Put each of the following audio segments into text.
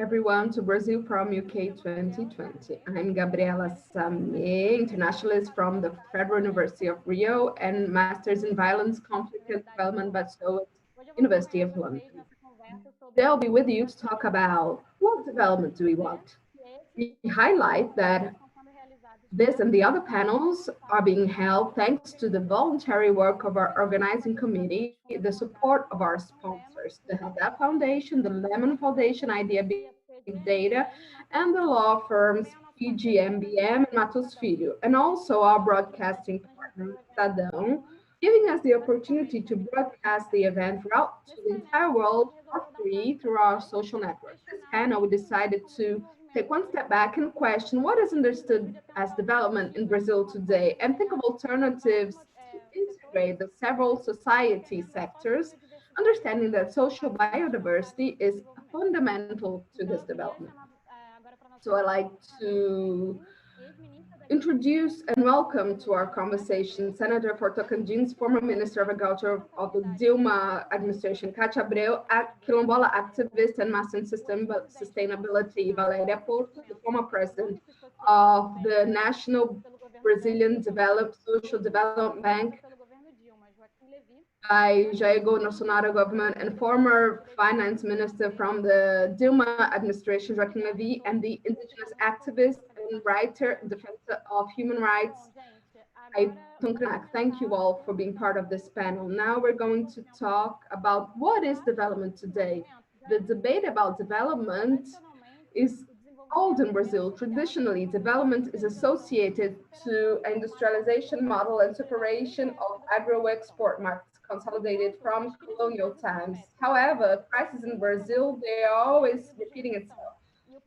everyone to brforum UK 2020. I'm Gabriela Sarmet, internationalist from the Federal University of Rio and Masters in Violence, Conflict and Development by SOAS University of London. Today I'll be with you to talk about what development do we want. We highlight that this and the other panels are being held thanks to the voluntary work of our organizing committee, the support of our sponsors, the Helda Foundation, the Lemon Foundation, Idea Big Data, and the law firms PGMBM and Matos Filho, and also our broadcasting partner, Estadão, giving us the opportunity to broadcast the event throughout to the entire world for free through our social networks. This panel, we decided to take one step back and question what is understood as development in Brazil today and think of alternatives to integrate the several society sectors, understanding that social biodiversity is fundamental to this development. So I'd like to introduce and welcome to our conversation Senator for Tocantins, former Minister of Agriculture of the Dilma administration, Kátia Abreu, quilombola activist and master in sustainability, Valéria Pôrto, the former president of the National Brazilian Social Development Bank, by Jair Bolsonaro government, and former finance minister from the Dilma administration, Joaquim Levy, and the indigenous activist and writer and defender of human rights, Ailton Krenak. Thank you all for being part of this panel. Now we're going to talk about what is development today. The debate about development is old in Brazil. Traditionally, development is associated to industrialization model and separation of agro-export markets consolidated from colonial times. However, crises in Brazil, they are always repeating itself.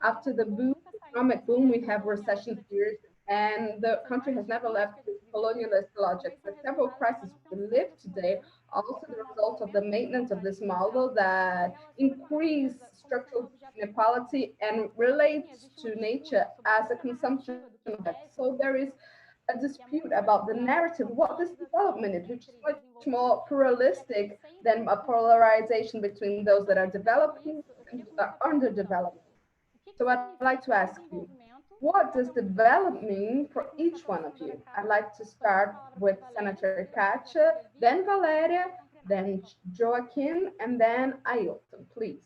After the economic boom, we have recession fears, and the country has never left its colonialist logic. The several crises we live today are also the result of the maintenance of this model that increase structural inequality and relates to nature as a consumption object. So there is a dispute about the narrative, what this development is, which is much more pluralistic than a polarization between those that are developing and those that are underdeveloped. So I'd like to ask you, what does development mean for each one of you? I'd like to start with Senator Kátia, then Valéria, then Joaquim, and then Ailton, please.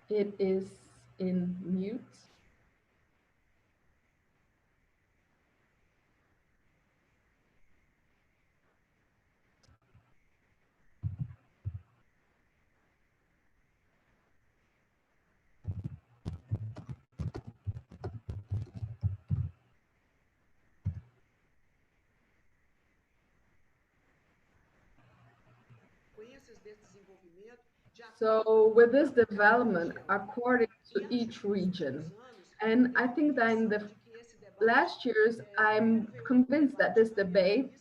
It is in mute. So with this development, according to each region, and I think that in the last years, I'm convinced that this debate,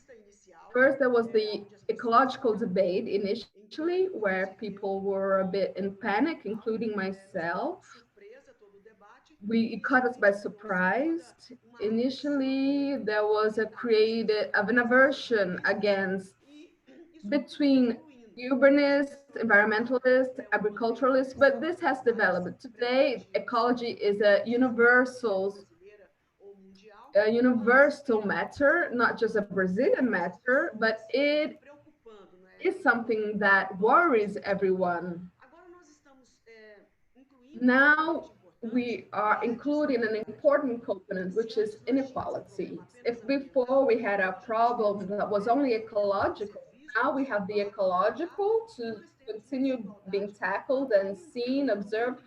first there was the ecological debate initially, where people were a bit in panic, including myself. It caught us by surprise. Initially, there was an aversion between urbanists, environmentalists, agriculturalists, but this has developed. Today, ecology is a universal matter, not just a Brazilian matter, but it is something that worries everyone. Now we are including an important component, which is inequality. If before we had a problem that was only ecological, now we have the ecological to continue being tackled and seen, observed,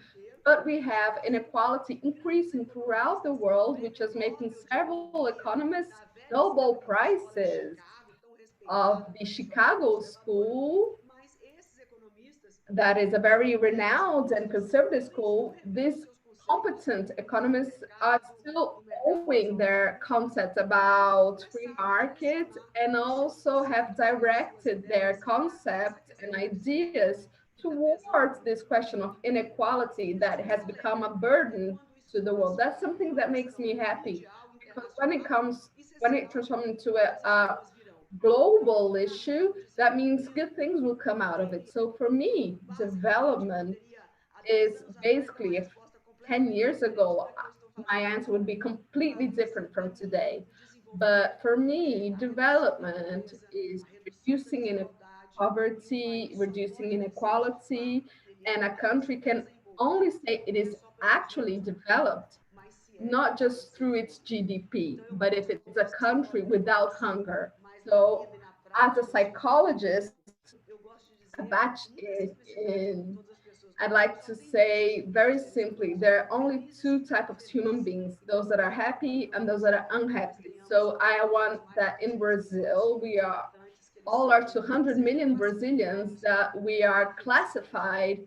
but we have inequality increasing throughout the world, which is making several economists Nobel Prizes of the Chicago School, that is a very renowned and conservative school. These competent economists are still owing their concepts about free market and also have directed their concepts and ideas towards this question of inequality that has become a burden to the world. That's something that makes me happy, because when it transforms into a global issue, that means good things will come out of it. So for me, development is basically, if 10 years ago, my answer would be completely different from today. But for me, development is reducing poverty, reducing inequality, and a country can only say it is actually developed not just through its GDP, but if it's a country without hunger. So, as a psychologist, in, I'd like to say very simply, there are only two types of human beings, those that are happy and those that are unhappy. So I want that in Brazil, we are all our 200 million Brazilians that we are classified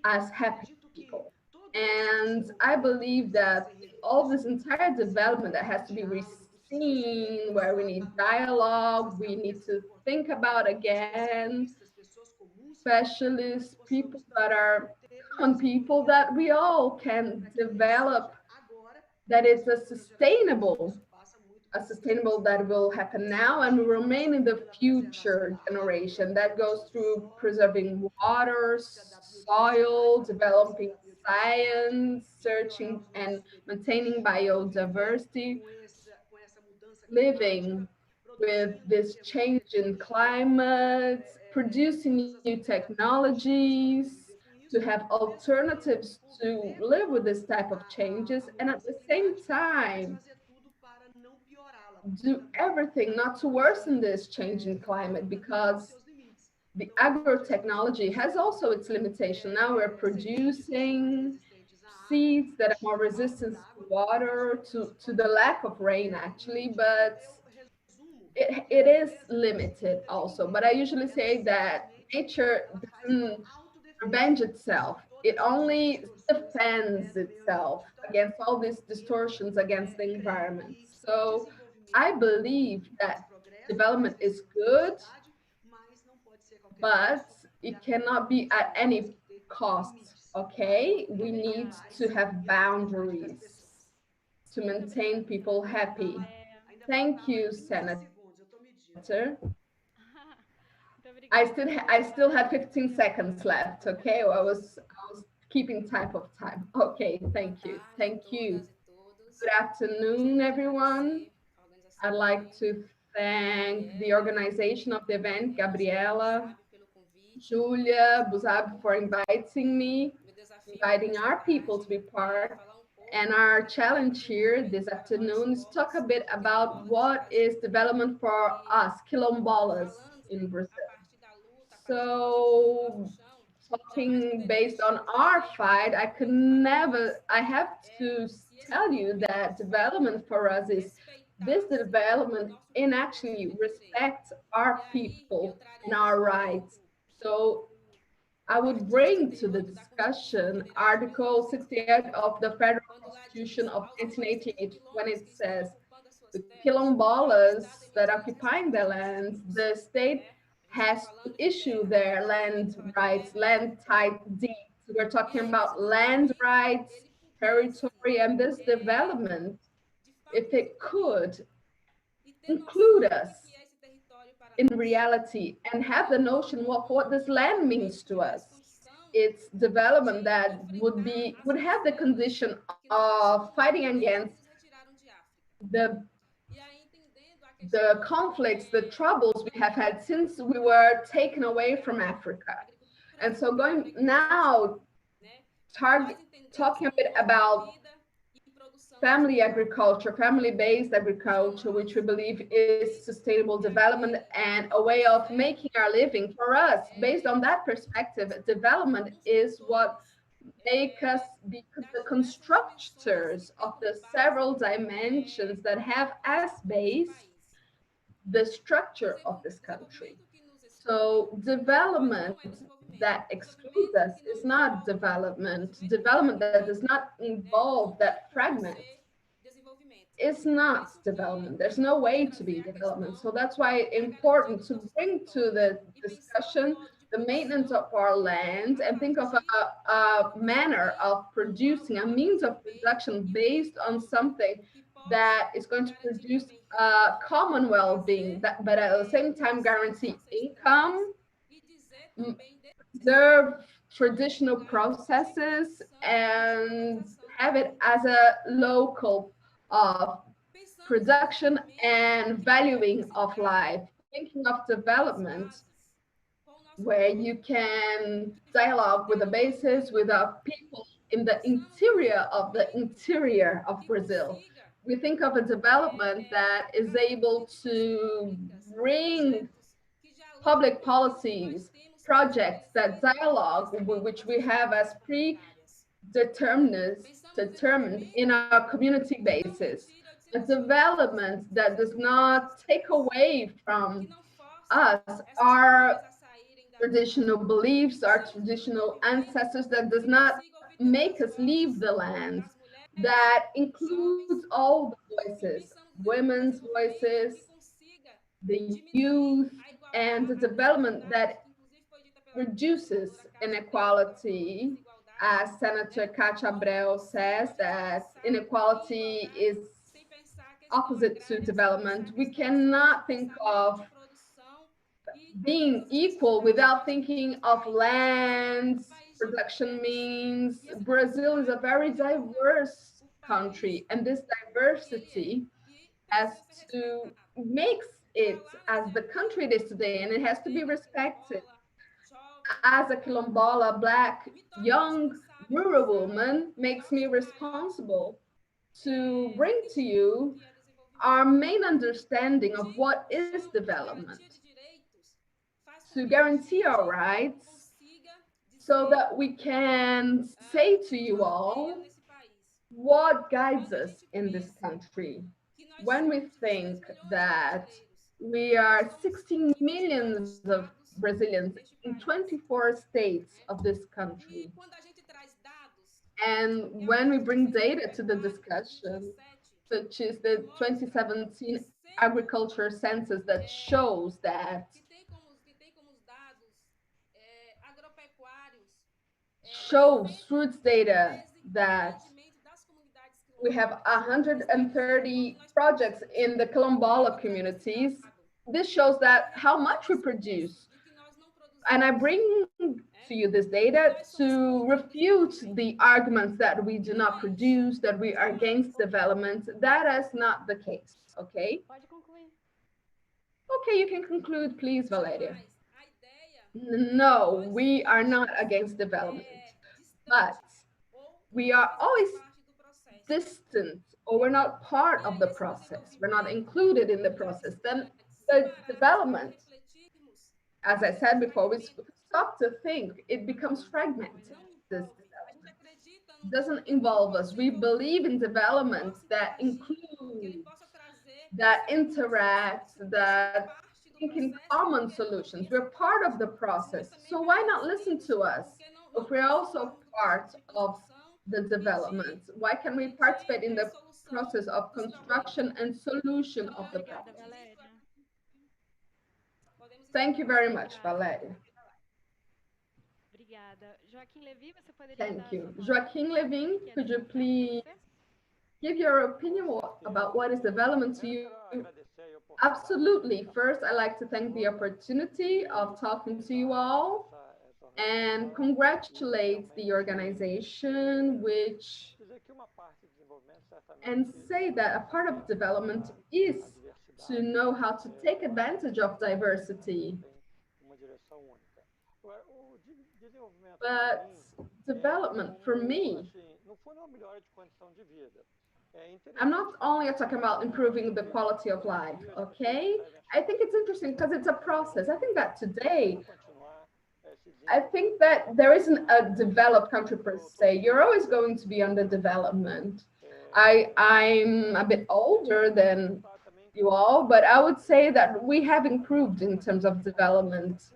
as happy people. And I believe that all this entire development that has to be seen, where we need dialogue, we need to think about again, specialists, people that are common people that we all can develop, that it's a sustainable that will happen now and will remain in the future generation. That goes through preserving water, soil, developing science, searching and maintaining biodiversity, living with this change in climate, producing new technologies, to have alternatives to live with this type of changes, and at the same time, do everything not to worsen this change in climate, because the agrotechnology has also its limitation. Now we're producing seeds that are more resistant to water, to the lack of rain actually, but it is limited also. But I usually say that nature doesn't revenge itself. It only defends itself against all these distortions against the environment. So I believe that development is good, but it cannot be at any cost. Okay, we need to have boundaries to maintain people happy. Thank you, Senator. I still have 15 seconds left. Okay, I was keeping type of time. Okay, thank you, thank you. Good afternoon, everyone. I'd like to thank the organization of the event, Gabriela, Julia, Buzab, for inviting me, inviting our people to be part. And our challenge here this afternoon is talk a bit about what is development for us, quilombolas in Brazil. So, talking based on our fight, I have to tell you that development for us is this development in actually respect our people and our rights. So, I would bring to the discussion Article 68 of the Federal Constitution of 1988 when it says the quilombolas that occupying the lands, the state has to issue their land rights, land type deeds. We're talking about land rights, territory, and this development, if it could include us in reality and have the notion of what this land means to us. It's development that would have the condition of fighting against the conflicts, the troubles we have had since we were taken away from Africa. And so going now, talking a bit about family agriculture, family-based agriculture, which we believe is sustainable development and a way of making our living for us. Based on that perspective, development is what make us be the constructors of the several dimensions that have as base the structure of this country. So development that excludes us is not development. Development that does not involve that fragment is not development. There's no way to be development. So that's why it's important to bring to the discussion the maintenance of our land and think of a manner of producing, a means of production based on something that is going to produce common well-being, but at the same time guarantee income, preserve traditional processes, and have it as a local production and valuing of life. Thinking of development where you can dialogue with the bases, with the people in the interior of Brazil. We think of a development that is able to bring public policies, projects that dialogue, which we have as determined in our community basis. A development that does not take away from us our traditional beliefs, our traditional ancestors, that does not make us leave the lands, that includes all the voices, women's voices, the youth, and the development that reduces inequality. As Senator Kátia Abreu says, that inequality is opposite to development. We cannot think of being equal without thinking of lands, production means. Brazil is a very diverse country, and this diversity has to makes it as the country it is today, and it has to be respected. As a quilombola, Black, young, rural woman, makes me responsible to bring to you our main understanding of what is development, to guarantee our rights so that we can say to you all what guides us in this country. When we think that we are 16 millions of Brazilians in 24 states of this country, and when we bring data to the discussion, such as the 2017 agriculture census that shows fruits data that we have 130 projects in the quilombola communities. This shows that how much we produce. And I bring to you this data to refute the arguments that we do not produce, that we are against development. That is not the case, okay? Okay, you can conclude, please, Valéria. No, we are not against development, but we are always distant, or we're not part of the process. We're not included in the process. Then the development, as I said before, we stop to think, it becomes fragmented. This development doesn't involve us. We believe in development that includes, that interact, that think in common solutions. We're part of the process. So why not listen to us if we're also part of the development? Why can we participate in the process of construction and solution of the problem? Thank you very much, Valéria. Thank you. Joaquim Levy, could you please give your opinion about what is development to you? Absolutely. First, I'd like to thank the opportunity of talking to you all and congratulate the organization, and say that a part of development is to know how to take advantage of diversity. But development, for me, I'm not only talking about improving the quality of life, okay? I think it's interesting because it's a process. I think that today, there isn't a developed country per se. You're always going to be under development. I'm a bit older than you all, but I would say that we have improved in terms of development.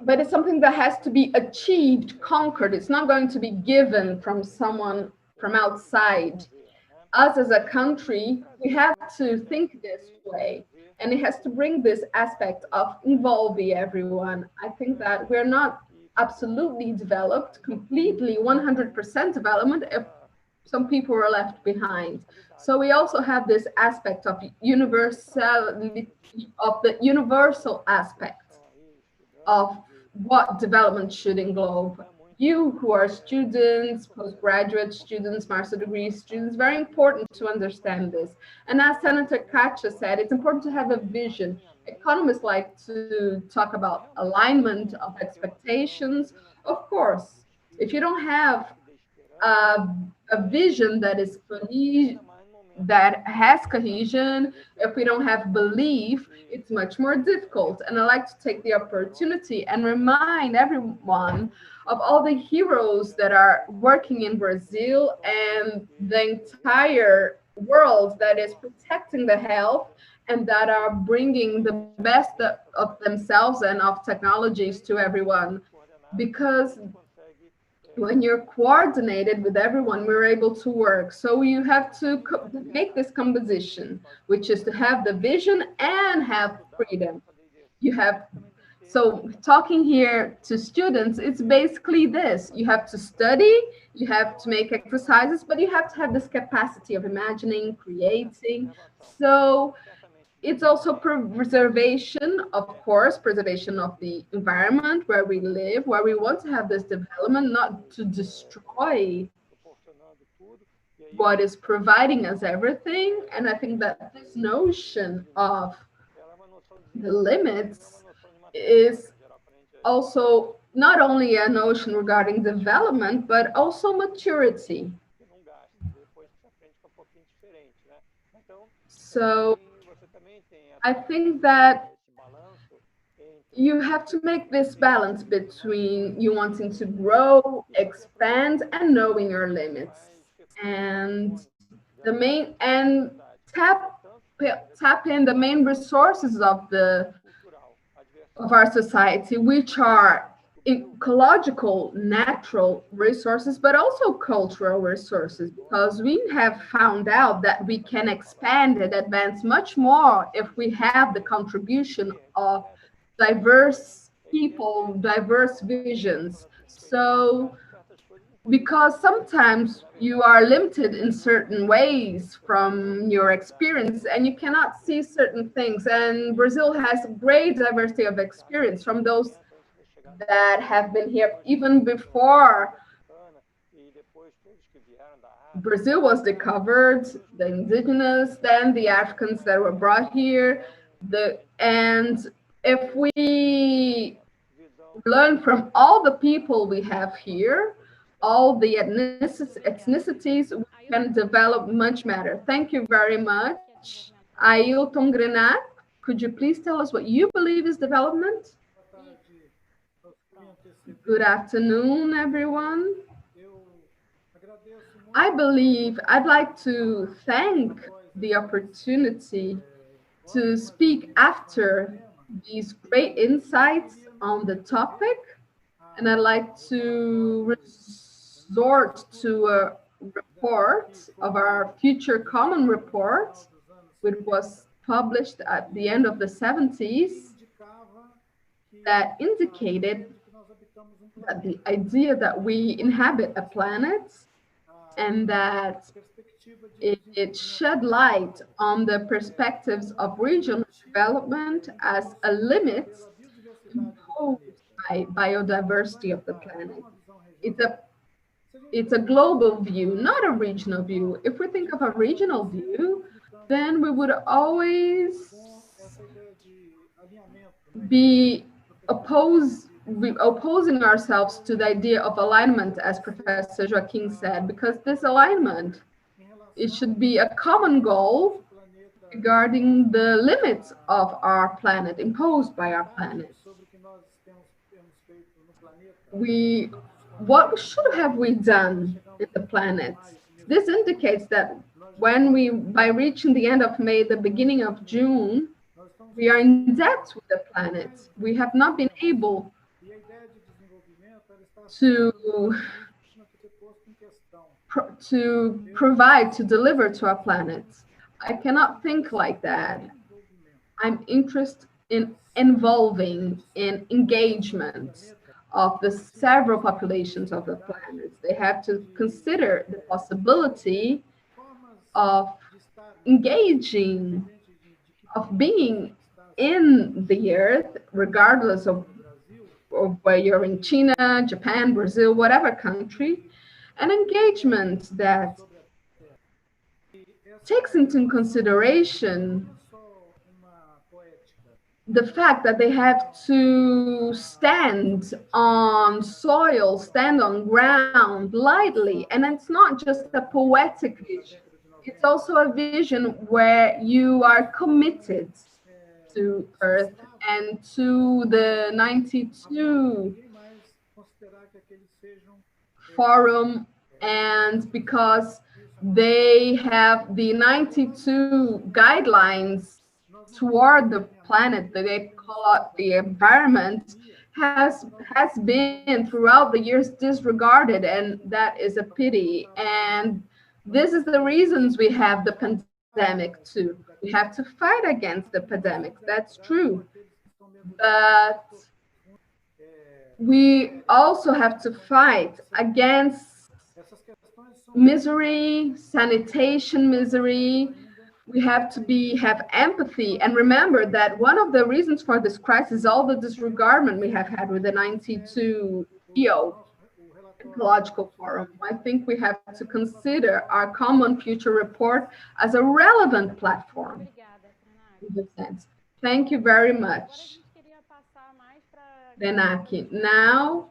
But it's something that has to be achieved, conquered. It's not going to be given from someone from outside. Us as a country, we have to think this way, and it has to bring this aspect of involving everyone. I think that we're not absolutely developed, completely 100% development. If some people were left behind. So we also have this aspect of universality, of the universal aspect of what development should englobe. You who are students, postgraduate students, master degree students, very important to understand this. And as Senator Kátia said, it's important to have a vision. Economists like to talk about alignment of expectations. Of course, if you don't have a vision that is that has cohesion, if we don't have belief, it's much more difficult. And I like to take the opportunity and remind everyone of all the heroes that are working in Brazil and the entire world that is protecting the health and that are bringing the best of themselves and of technologies to everyone. Because when you're coordinated with everyone, we're able to work. So you have to make this composition, which is to have the vision and have freedom. You have, so talking here to students, it's basically this. You have to study, you have to make exercises, but you have to have this capacity of imagining, creating. So it's also preservation, of course, preservation of the environment where we live, where we want to have this development, not to destroy what is providing us everything. And I think that this notion of the limits is also not only a notion regarding development, but also maturity. So I think that you have to make this balance between you wanting to grow, expand, and knowing your limits. And the main and tap in the main resources of our society, which are ecological, natural resources, but also cultural resources, because we have found out that we can expand and advance much more if we have the contribution of diverse people, diverse visions. So, because sometimes you are limited in certain ways from your experience and you cannot see certain things. And Brazil has great diversity of experience from those that have been here even before Brazil was discovered, the indigenous, then the Africans that were brought here. And if we learn from all the people we have here, all the ethnicities, we can develop much better. Thank you very much. Ailton Krenak, could you please tell us what you believe is development? Good afternoon, everyone. I believe I'd like to thank the opportunity to speak after these great insights on the topic. And I'd like to resort to a report of our future common report, which was published at the end of the 70s, that indicated that the idea that we inhabit a planet and that it shed light on the perspectives of regional development as a limit imposed by biodiversity of the planet. It's a global view, not a regional view. If we think of a regional view, then we would always be opposing ourselves to the idea of alignment, as Professor Joaquim said, because this alignment, it should be a common goal regarding the limits of our planet, imposed by our planet. What should have we done in the planet? This indicates that by reaching the end of May, the beginning of June, we are in debt with the planet. We have not been able to provide, to deliver to our planet. I cannot think like that. I'm interested in involving in engagement of the several populations of the planet. They have to consider the possibility of engaging, of being in the earth, regardless of where you're in China, Japan, Brazil, whatever country, an engagement that takes into consideration the fact that they have to stand on soil, stand on ground lightly. And it's not just a poetic vision, it's also a vision where you are committed to Earth and to the 92 forum, and because they have the 92 guidelines toward the planet that they call it the environment has been throughout the years disregarded, and that is a pity. And this is the reasons we have the pandemic too. We have to fight against the pandemic, that's true, but we also have to fight against misery, sanitation misery. We have to have empathy and remember that one of the reasons for this crisis is all the disregardment we have had with the 92 EO ecological forum. I think we have to consider our common future report as a relevant platform in this sense. Thank you very much, Krenak. Now,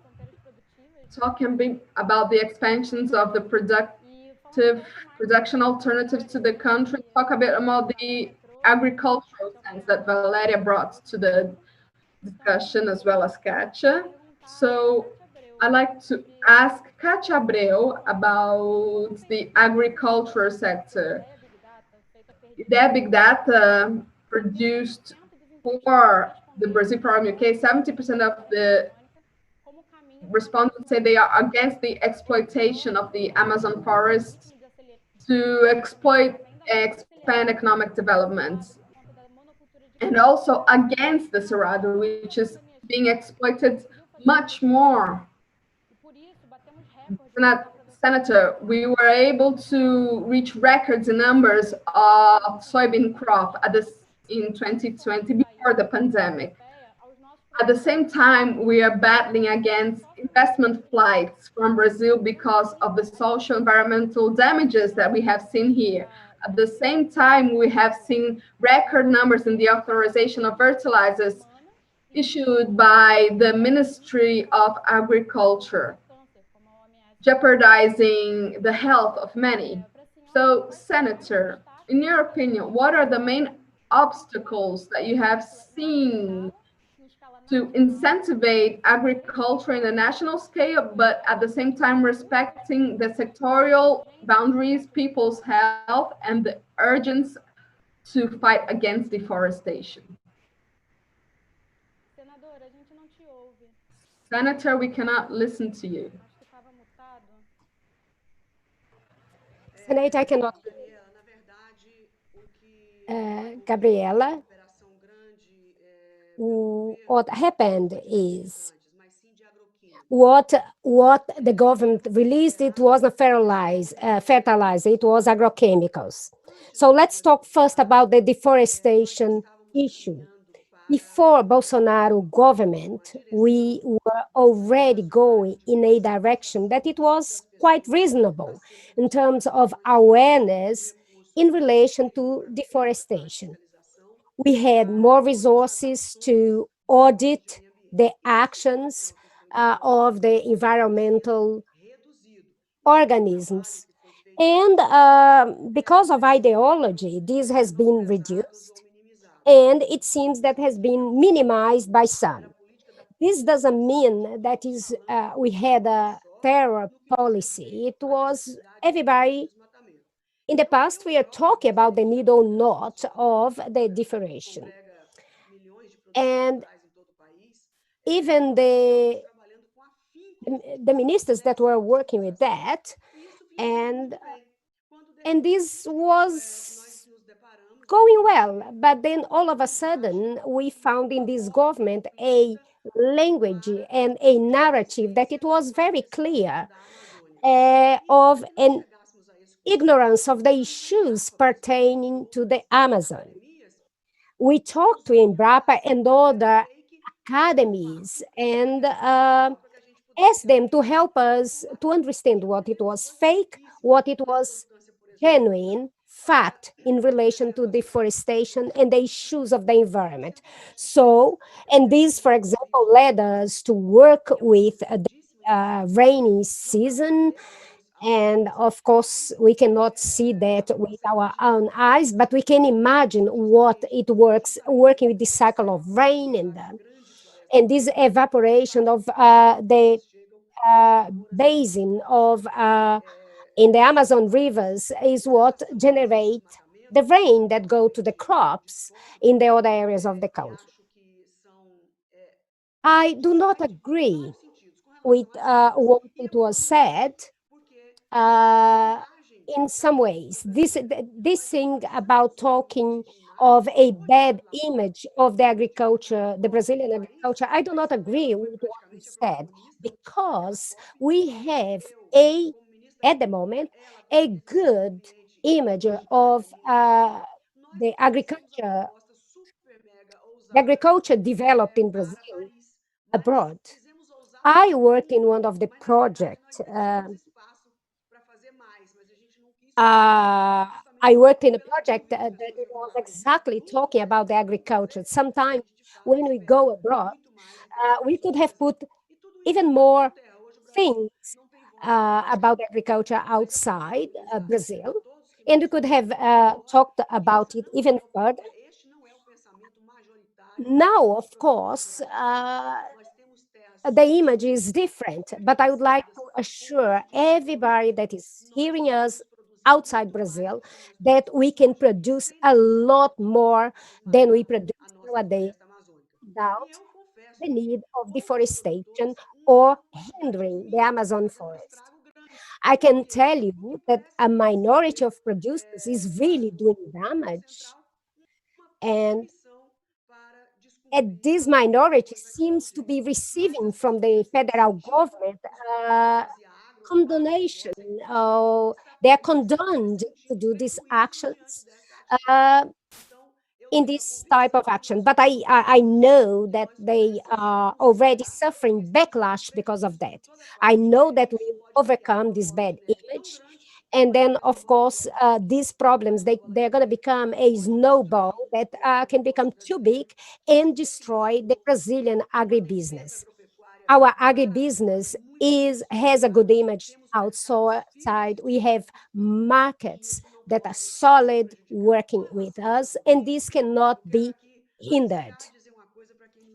talking about the expansions of the production alternatives to the country, talk a bit about the agricultural sense that Valéria brought to the discussion, as well as Kátia. So I'd like to ask Kátia Abreu about the agriculture sector. The big data produced for the brforum UK, 70% of the respondents say they are against the exploitation of the Amazon forest to expand economic development, and also against the Cerrado, which is being exploited much more. Senator, we were able to reach records in numbers of soybean crop in 2020 before the pandemic. At the same time, we are battling against investment flights from Brazil because of the social environmental damages that we have seen here. At the same time, we have seen record numbers in the authorization of fertilizers issued by the Ministry of Agriculture, jeopardizing the health of many. So, Senator, in your opinion, what are the main obstacles that you have seen to incentivize agriculture in a national scale, but at the same time respecting the sectorial boundaries, people's health, and the urgency to fight against deforestation? Senator, we cannot listen to you. Senator, I cannot. Gabriela, what happened is what the government released, it wasn't fertilizer, it was agrochemicals. So let's talk first about the deforestation issue. Before Bolsonaro government, we were already going in a direction that it was quite reasonable in terms of awareness in relation to deforestation. We had more resources to audit the actions of the environmental organisms. And because of ideology, this has been reduced, and it seems that has been minimized by some. This doesn't mean that we had a terror policy. It was everybody. In the past, we are talking about the need or not of the deforestation. And even the ministers that were working with that, and this was going well. But then all of a sudden, we found in this government a language and a narrative that it was very clear of an ignorance of the issues pertaining to the Amazon. We talked to Embrapa and other academies and asked them to help us to understand what it was fake, what it was genuine fact in relation to deforestation and the issues of the environment. So, and this, for example, led us to work with the rainy season. And of course, we cannot see that with our own eyes, but we can imagine what it works, working with the cycle of rain and this evaporation of the basin of in the Amazon rivers is what generate the rain that go to the crops in the other areas of the country. I do not agree with what it was said uh, in some ways. This thing about talking of a bad image of the agriculture, the Brazilian agriculture, I do not agree with what you said, because we have at the moment, a good image of the agriculture developed in Brazil abroad. I worked in one of the projects. I worked in a project that it was exactly talking about the agriculture. Sometimes when we go abroad, we could have put even more things about agriculture outside Brazil, and we could have talked about it even further. Now, of course, the image is different, but I would like to assure everybody that is hearing us outside Brazil that we can produce a lot more than we produce nowadays without the need of deforestation or hindering the Amazon forest. I can tell you that a minority of producers is really doing damage, and this minority seems to be receiving from the federal government condonation. They are condoned to do these actions uh, in this type of action. But I know that they are already suffering backlash because of that. I know that we will overcome this bad image. And then, of course, these problems, they're going to become a snowball that can become too big and destroy the Brazilian agribusiness. Our agribusiness has a good image outside. We have markets that are solid working with us, and this cannot be hindered.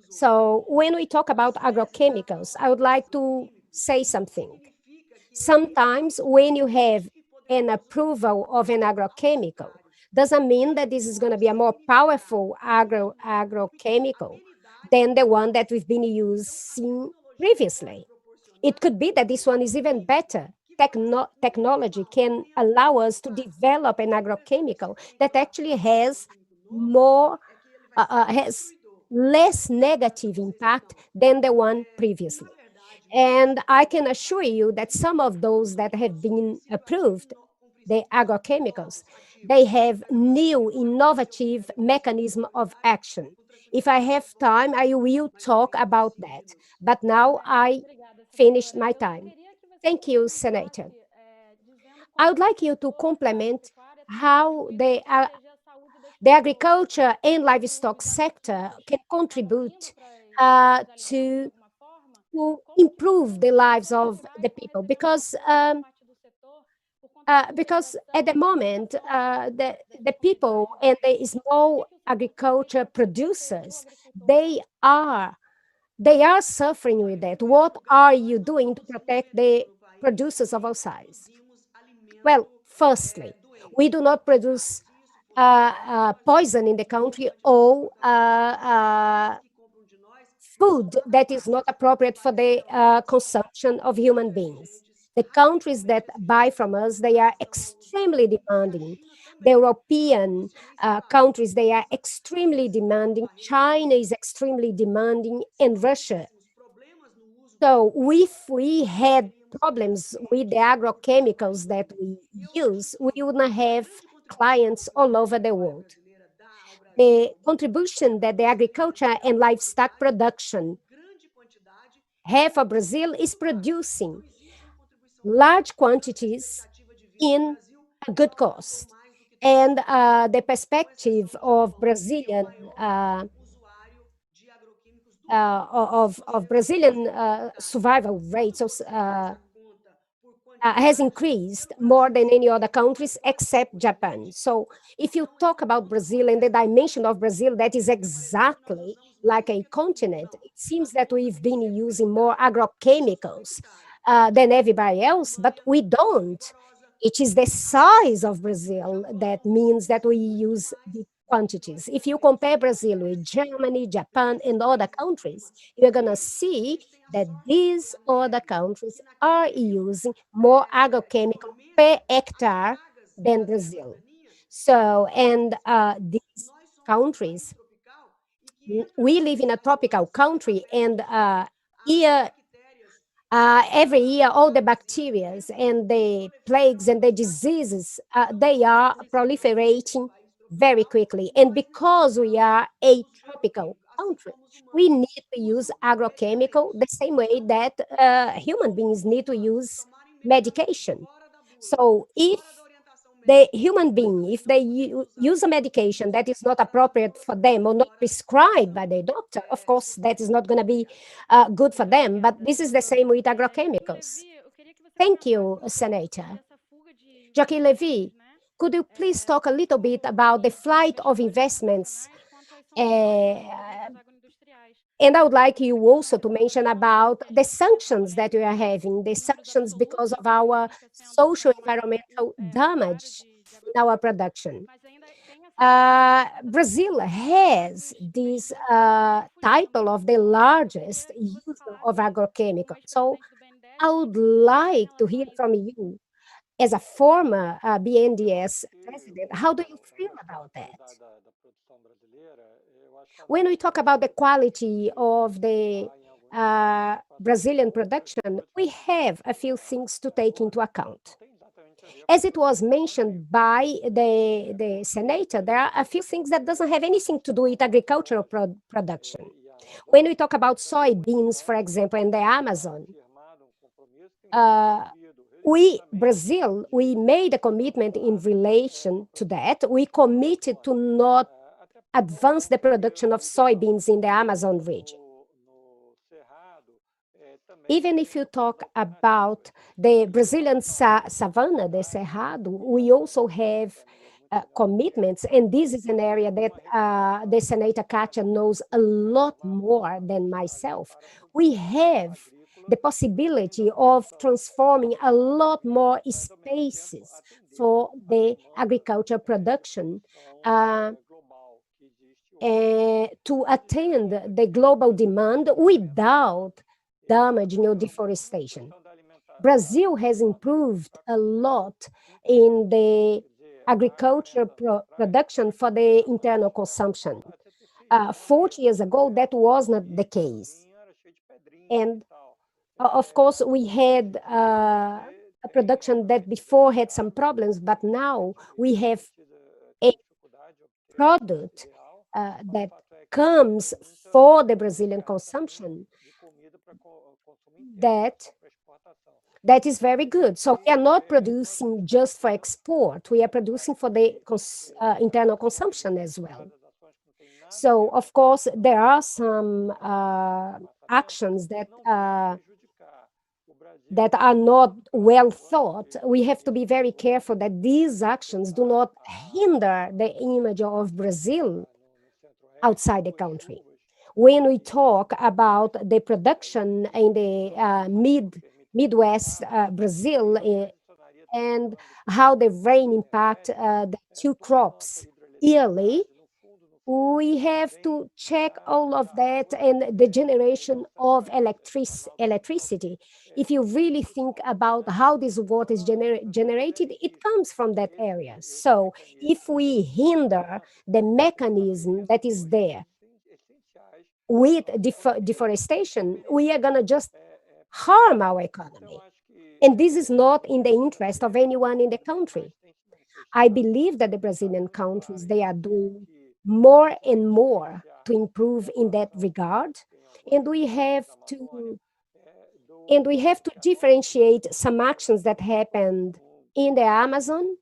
So when we talk about agrochemicals, I would like to say something. Sometimes when you have an approval of an agrochemical, doesn't mean that this is going to be a more powerful agrochemical than the one that we've been using previously. It could be that this one is even better. Technology can allow us to develop an agrochemical that actually has more, has less negative impact than the one previously. And I can assure you that some of those that have been approved, the agrochemicals, they have new innovative mechanism of action. If I have time, I will talk about that. But now I finished my time. Thank you, Senator. I would like you to complement how the agriculture and livestock sector can contribute to improve the lives of the people, because at the moment the people and the small agriculture producers, they are suffering with that. What are you doing to protect the producers of all sides? Well, firstly, we do not produce poison in the country or food that is not appropriate for the consumption of human beings. The countries that buy from us, they are extremely demanding. The European countries, they are extremely demanding. China is extremely demanding, and Russia. So if we had problems with the agrochemicals that we use, we wouldn't have clients all over the world. The contribution that the agriculture and livestock production have for Brazil is producing large quantities in a good cost. And the perspective of Brazilian survival rates has increased more than any other countries except Japan. So if you talk about Brazil and the dimension of Brazil, that is exactly like a continent. It seems that we've been using more agrochemicals than everybody else, but we don't. It is the size of Brazil that means that we use the quantities. If you compare Brazil with Germany, Japan, and other countries, you're going to see that these other countries are using more agrochemical per hectare than Brazil. So, and these countries, we live in a tropical country, and every year, all the bacteria and the plagues and the diseases, they are proliferating very quickly. And because we are a tropical country, we need to use agrochemical the same way that human beings need to use medication. So if the human being, if they use a medication that is not appropriate for them or not prescribed by the doctor, of course, that is not going to be good for them. But this is the same with agrochemicals. Thank you, Senator. Joaquim Levy, could you please talk a little bit about the flight of investments? And I would like you also to mention about the sanctions that we are having, the sanctions because of our social environmental damage in our production. Brazil has this title of the largest user of agrochemicals. So I would like to hear from you as a former BNDES president. How do you feel about that? When we talk about the quality of the Brazilian production, we have a few things to take into account. As it was mentioned by the senator, there are a few things that doesn't have anything to do with agricultural production. When we talk about soybeans, for example, in the Amazon, Brazil, we made a commitment in relation to that. We committed to not advance the production of soybeans in the Amazon region. Even if you talk about the Brazilian savanna, the Cerrado, we also have commitments, and this is an area that the Senator Kátia knows a lot more than myself. We have the possibility of transforming a lot more spaces for the agriculture production to attend the global demand without damaging or deforestation. Brazil has improved a lot in the agriculture production for the internal consumption. 40 years ago, that was not the case. And of course, we had a production that before had some problems, but now we have a product that comes for the Brazilian consumption that is very good. So we are not producing just for export. We are producing for the internal consumption as well. So, of course, there are some actions that are not well thought. We have to be very careful that these actions do not hinder the image of Brazil outside the country. When we talk about the production in the Midwest Brazil and how the rain impact the two crops yearly, We have to check all of that and the generation of electricity. If you really think about how this water is generated, it comes from that area. So if we hinder the mechanism that is there with deforestation, we are going to just harm our economy. And this is not in the interest of anyone in the country. I believe that the Brazilian countries, they are doing more and more to improve in that regard. And we have to differentiate some actions that happened in the Amazon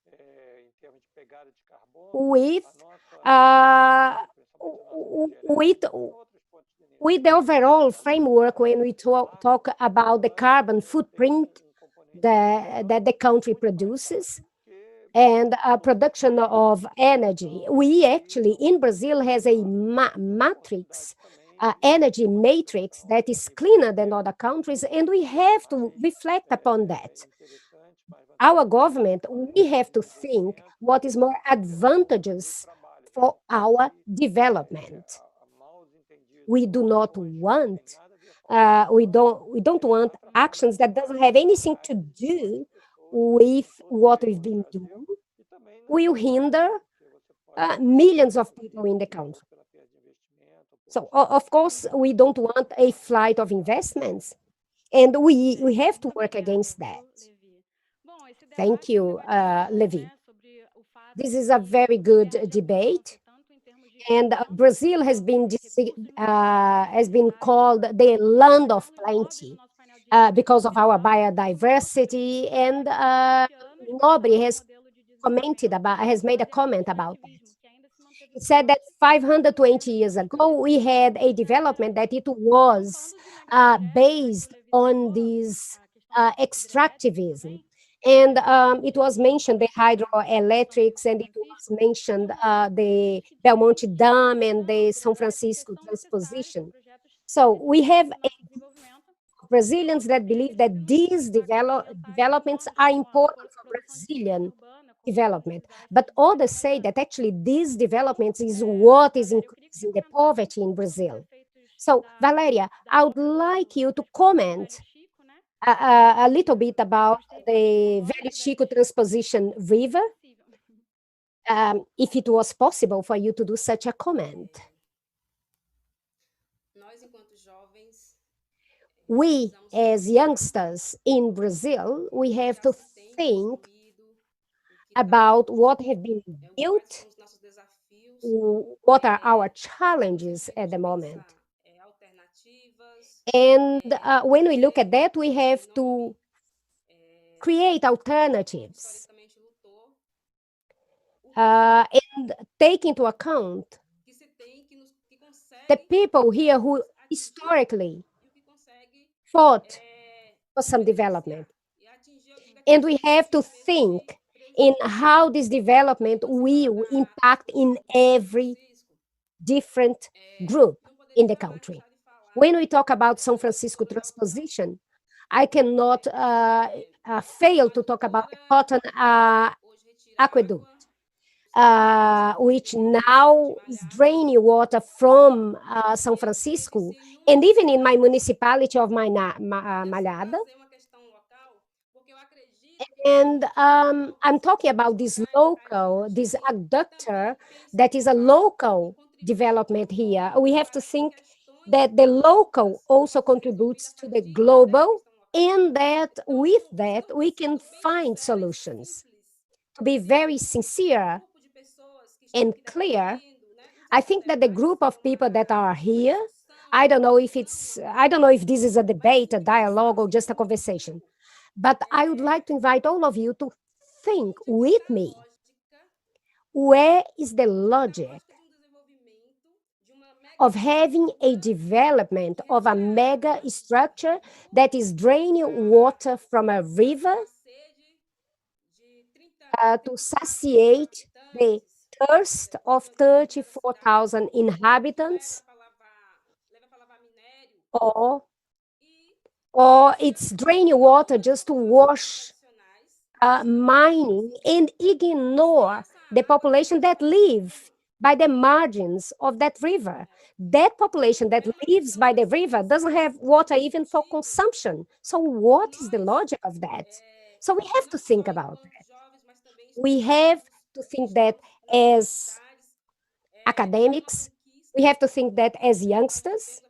with uh, with with the overall framework when we talk about the carbon footprint that the country produces and production of energy. We actually, in Brazil, has a matrix, energy matrix that is cleaner than other countries, and we have to reflect upon that. Our government, we have to think what is more advantageous for our development. We do not want, we don't want actions that doesn't have anything to do with what we've been doing, will hinder millions of people in the country. So, of course, we don't want a flight of investments, and we have to work against that. Thank you, Levy. This is a very good debate, and Brazil has been called the land of plenty because of our biodiversity, and nobody has has made a comment about that. It said that 520 years ago, we had a development that it was based on this extractivism. And it was mentioned the hydroelectrics, and it was mentioned the Belmonte Dam and the São Francisco transposition. So we have Brazilians that believe that these developments are important for Brazilian development. But others say that actually these developments is what is increasing the poverty in Brazil. So, Valéria, I would like you to comment a little bit about the Velho Chico transposition river, if it was possible for you to do such a comment. We, as youngsters in Brazil, we have to think about what have been built, what are our challenges at the moment. And when we look at that, we have to create alternatives and take into account the people here who historically fought for some development. And we have to think in how this development will impact in every different group in the country. When we talk about São Francisco transposition, I cannot fail to talk about the cotton aqueduct, which now is draining water from São Francisco, and even in my municipality of Malhada. And I'm talking about this adductor that is a local development here. We have to think that the local also contributes to the global, and that with that we can find solutions. To be very sincere and clear, I think that the group of people that are here, I don't know if this is a debate, a dialogue, or just a conversation, but I would like to invite all of you to think with me, where is the logic of having a development of a mega structure that is draining water from a river to satiate the thirst of 34,000 inhabitants, or it's draining water just to wash mining and ignore the population that live by the margins of that river. That population that lives by the river doesn't have water even for consumption. So what is the logic of that? So we have to think about that. We have to think that as academics, we have to think that as youngsters,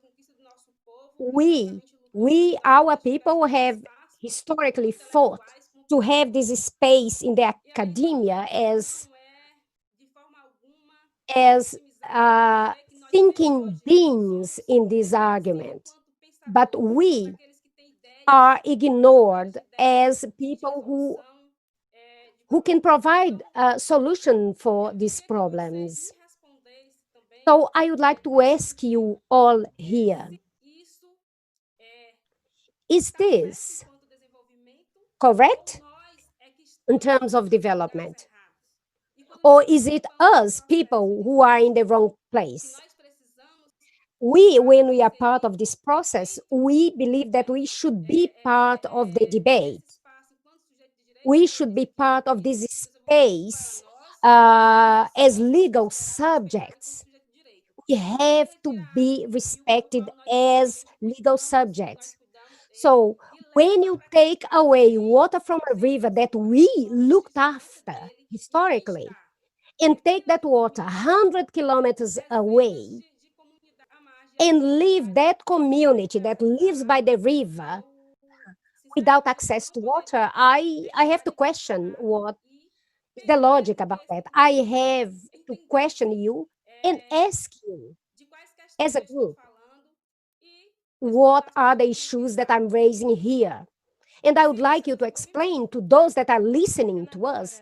our people have historically fought to have this space in the academia as uh, thinking beings in this argument. But we are ignored as people who can provide a solution for these problems. So I would like to ask you all here, is this correct in terms of development? Or is it us, people, who are in the wrong place? When we are part of this process, we believe that we should be part of the debate. We should be part of this space as legal subjects. We have to be respected as legal subjects. So when you take away water from a river that we looked after historically, and take that water 100 kilometers away and leave that community that lives by the river without access to water, I have to question what is the logic about that. I have to question you and ask you as a group, what are the issues that I'm raising here? And I would like you to explain to those that are listening to us,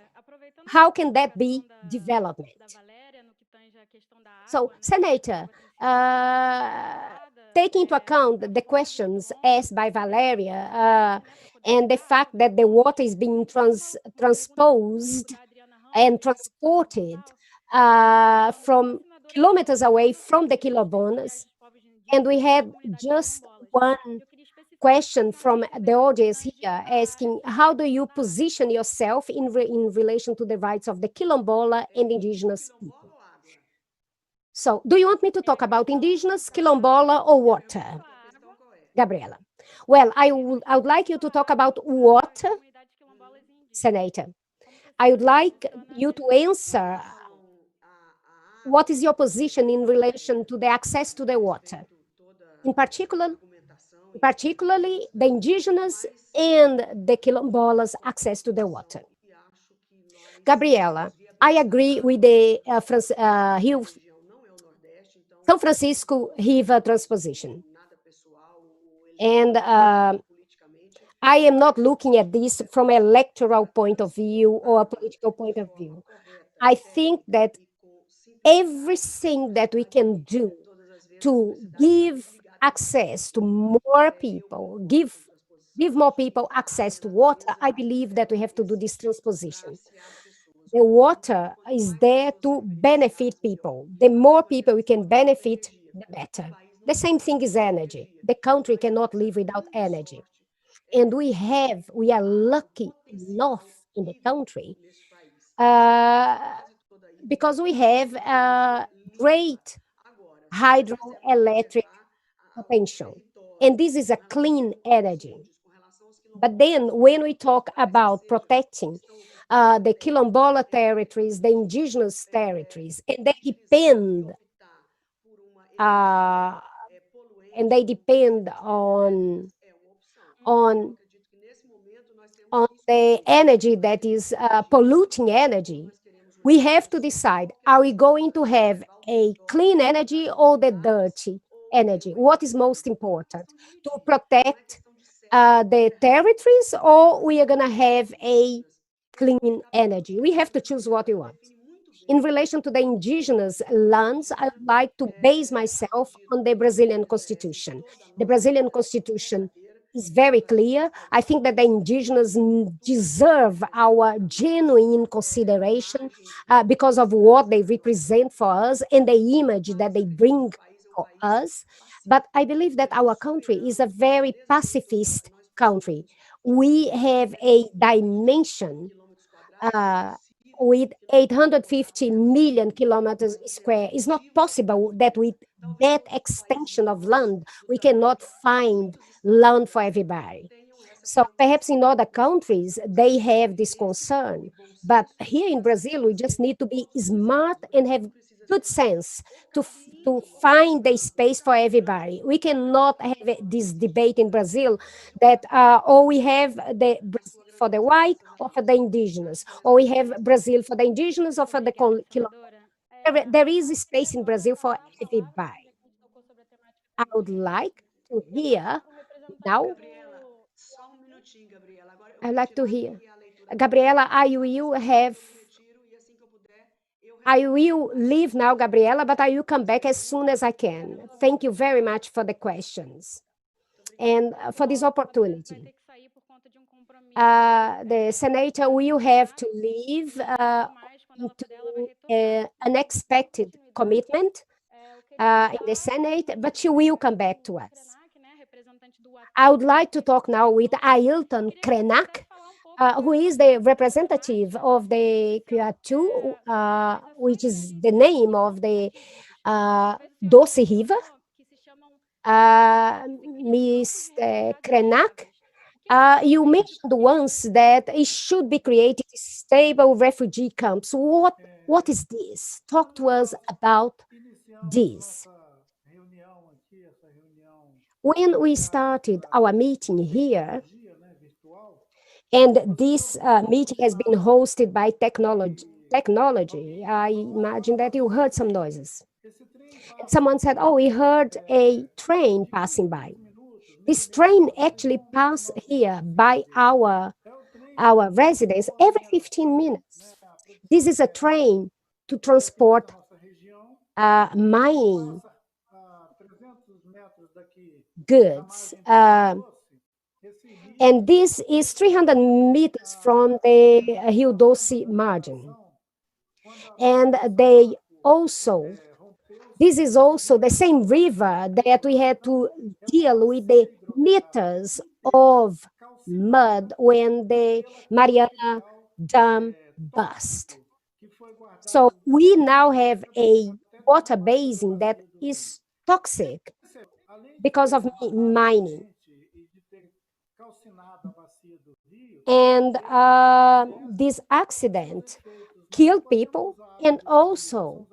how can that be development? So, Senator, taking into account the questions asked by Valeria and the fact that the water is being transposed and transported from kilometers away from the quilombolas, and we had just one question from the audience here asking, how do you position yourself in relation to the rights of the quilombola and indigenous people? So, do you want me to talk about indigenous, quilombola, or water? Gabriela. Well, I would like you to talk about water, Senator. I would like you to answer what is your position in relation to the access to the water, particularly the indigenous and the quilombolas' access to the water. Gabriela, I agree with the São Francisco River transposition. And I am not looking at this from an electoral point of view or a political point of view. I think that everything that we can do to give access to more people, give more people access to water, I believe that we have to do this transposition. The water is there to benefit people. The more people we can benefit, the better. The same thing is energy. The country cannot live without energy. And we are lucky enough in the country because we have great hydroelectric potential. And this is a clean energy. But then when we talk about protecting the quilombola territories, the indigenous territories, and they depend on the energy that is polluting energy, we have to decide, are we going to have a clean energy or the dirty energy? What is most important? To protect the territories, or we are going to have a clean energy? We have to choose what we want. In relation to the indigenous lands, I would like to base myself on the Brazilian Constitution. The Brazilian Constitution is very clear. I think that the indigenous deserve our genuine consideration because of what they represent for us and the image that they bring for us. But I believe that our country is a very pacifist country. We have a dimension with 850 million kilometers square. It's not possible that with that extension of land, we cannot find land for everybody. So perhaps in other countries, they have this concern. But here in Brazil, we just need to be smart and have good sense to find the space for everybody. We cannot have this debate in Brazil that or we have the Brazil for the white or for the indigenous, or we have Brazil for the indigenous or for the there is space in Brazil for everybody. I would like to hear now. I'd like to hear. Gabriela, I will leave now, Gabriela, but I will come back as soon as I can. Thank you very much for the questions and for this opportunity. The senator will have to leave into unexpected commitment in the Senate, but she will come back to us. I would like to talk now with Ailton Krenak, who is the representative of the Q2, which is the name of the Doce River. Ms. Krenak, you mentioned once that it should be created stable refugee camps. What is this? Talk to us about this. When we started our meeting here, and this meeting has been hosted by technology, I imagine that you heard some noises. And someone said, oh, we heard a train passing by. This train actually passed here by our residence every 15 minutes. This is a train to transport mining goods. And this is 300 meters from the Rio Doce margin. And this is also the same river that we had to deal with the meters of mud when the Mariana Dam burst. So we now have a water basin that is toxic because of mining. And this accident killed people and also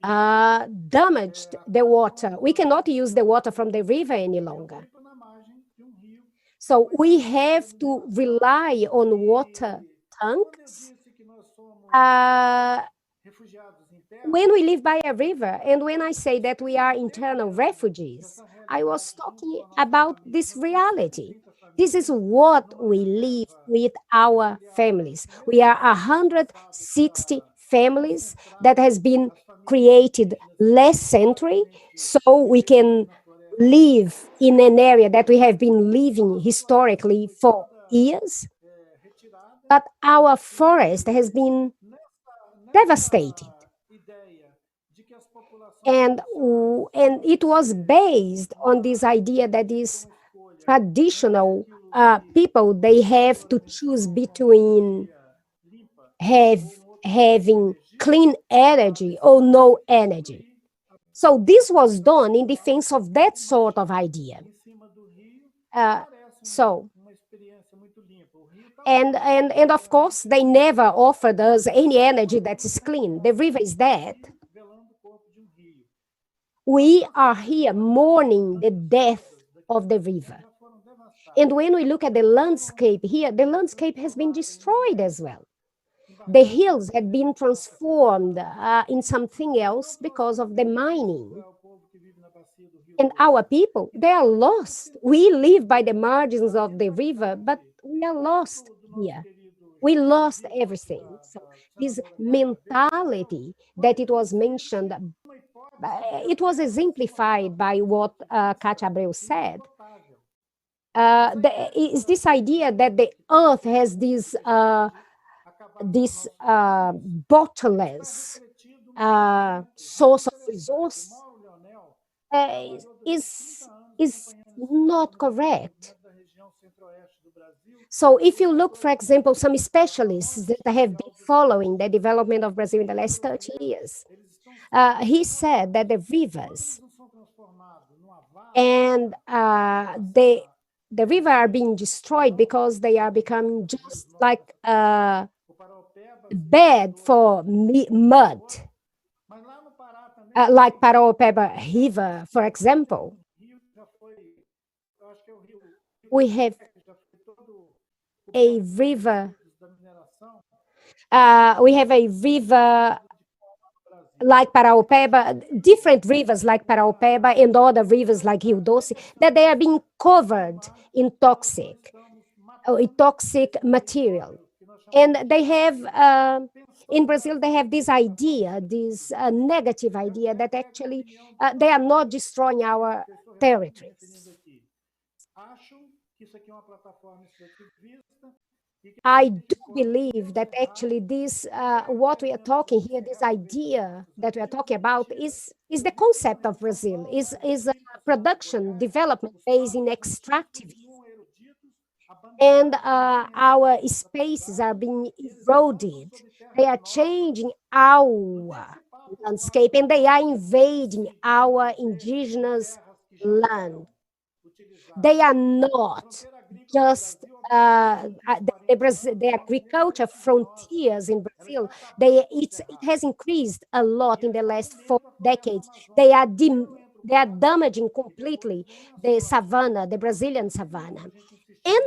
damaged the water. We cannot use the water from the river any longer. So we have to rely on water tanks when we live by a river. And when I say that we are internal refugees, I was talking about this reality. This is what we live with our families. We are 160 families that has been created last century, so we can live in an area that we have been living historically for years. But our forest has been devastated. And it was based on this idea that these traditional people, they have to choose between having clean energy or no energy. So this was done in defense of that sort of idea. And of course, they never offered us any energy that is clean. The river is dead. We are here mourning the death of the river. And when we look at the landscape here, the landscape has been destroyed as well. The hills had been transformed in something else because of the mining. And our people, they are lost. We live by the margins of the river, but we are lost here. We lost everything. So this mentality that it was mentioned, it was exemplified by what Kátia Abreu said. Is this idea that the earth has this bottomless source of resource is not correct. So if you look, for example, some specialists that have been following the development of Brazil in the last 30 years, he said that the rivers and the river are being destroyed because they are becoming just like a bed for mud, like Paraopeba River, for example. We have a river. We have a river like Paraopeba, different rivers like Paraopeba and other rivers like Rio Doce, that they are being covered in toxic material. And they have, in Brazil, they have this idea, this negative idea that actually they are not destroying our territories. I do believe that actually this, what we are talking here, this idea that we are talking about is the concept of Brazil, is a production development based in extractivism. And our spaces are being eroded. They are changing our landscape and they are invading our indigenous land. They are not just the agriculture frontiers in Brazil. It has increased a lot in the last 4 decades. They are damaging completely the savanna, the Brazilian savanna. And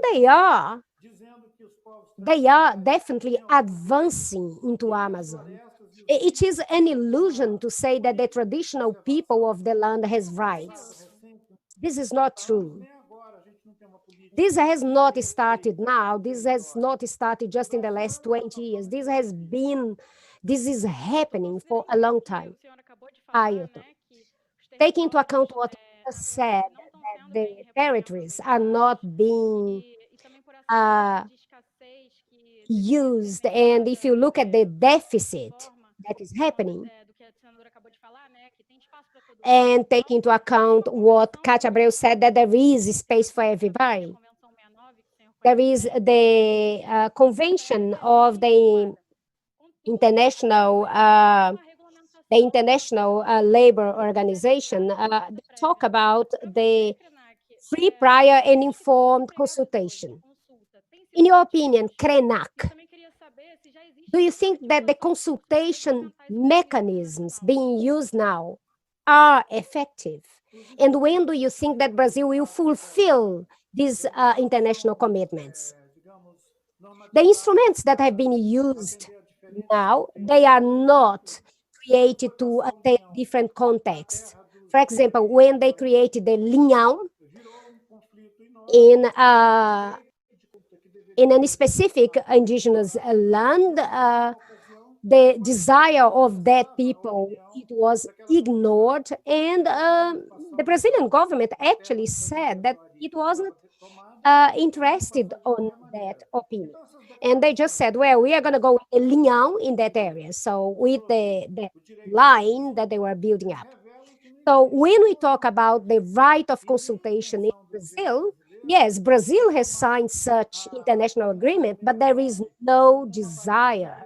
they are definitely advancing into Amazon. It is an illusion to say that the traditional people of the land has rights. This is not true. This has not started now. This has not started just in the last 20 years. This is happening for a long time. Ailton, taking into account what you said, that the territories are not being used, and if you look at the deficit that is happening, and take into account what Kátia Abreu said, that there is space for everybody. There is the convention of the International Labor Organization talk about the free, prior, and informed consultation. In your opinion, Krenak, do you think that the consultation mechanisms being used now are effective? And when do you think that Brazil will fulfill these international commitments? The instruments that have been used now, they are not created to attain different contexts. For example, when they created the linhão in a specific indigenous land, the desire of that people, it was ignored, and the Brazilian government actually said that it wasn't interested on that opinion. And they just said, well, we are going to go with a linhão in that area, so with the line that they were building up. So when we talk about the right of consultation in Brazil, yes, Brazil has signed such international agreement, but there is no desire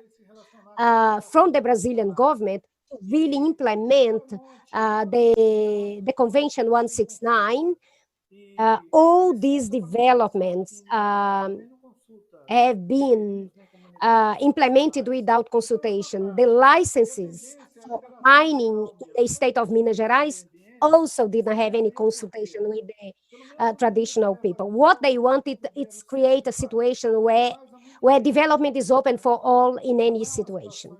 from the Brazilian government to really implement the Convention 169. All these developments have been implemented without consultation. The licenses for mining in the state of Minas Gerais also did not have any consultation with the traditional people. What they wanted is create a situation where development is open for all in any situation.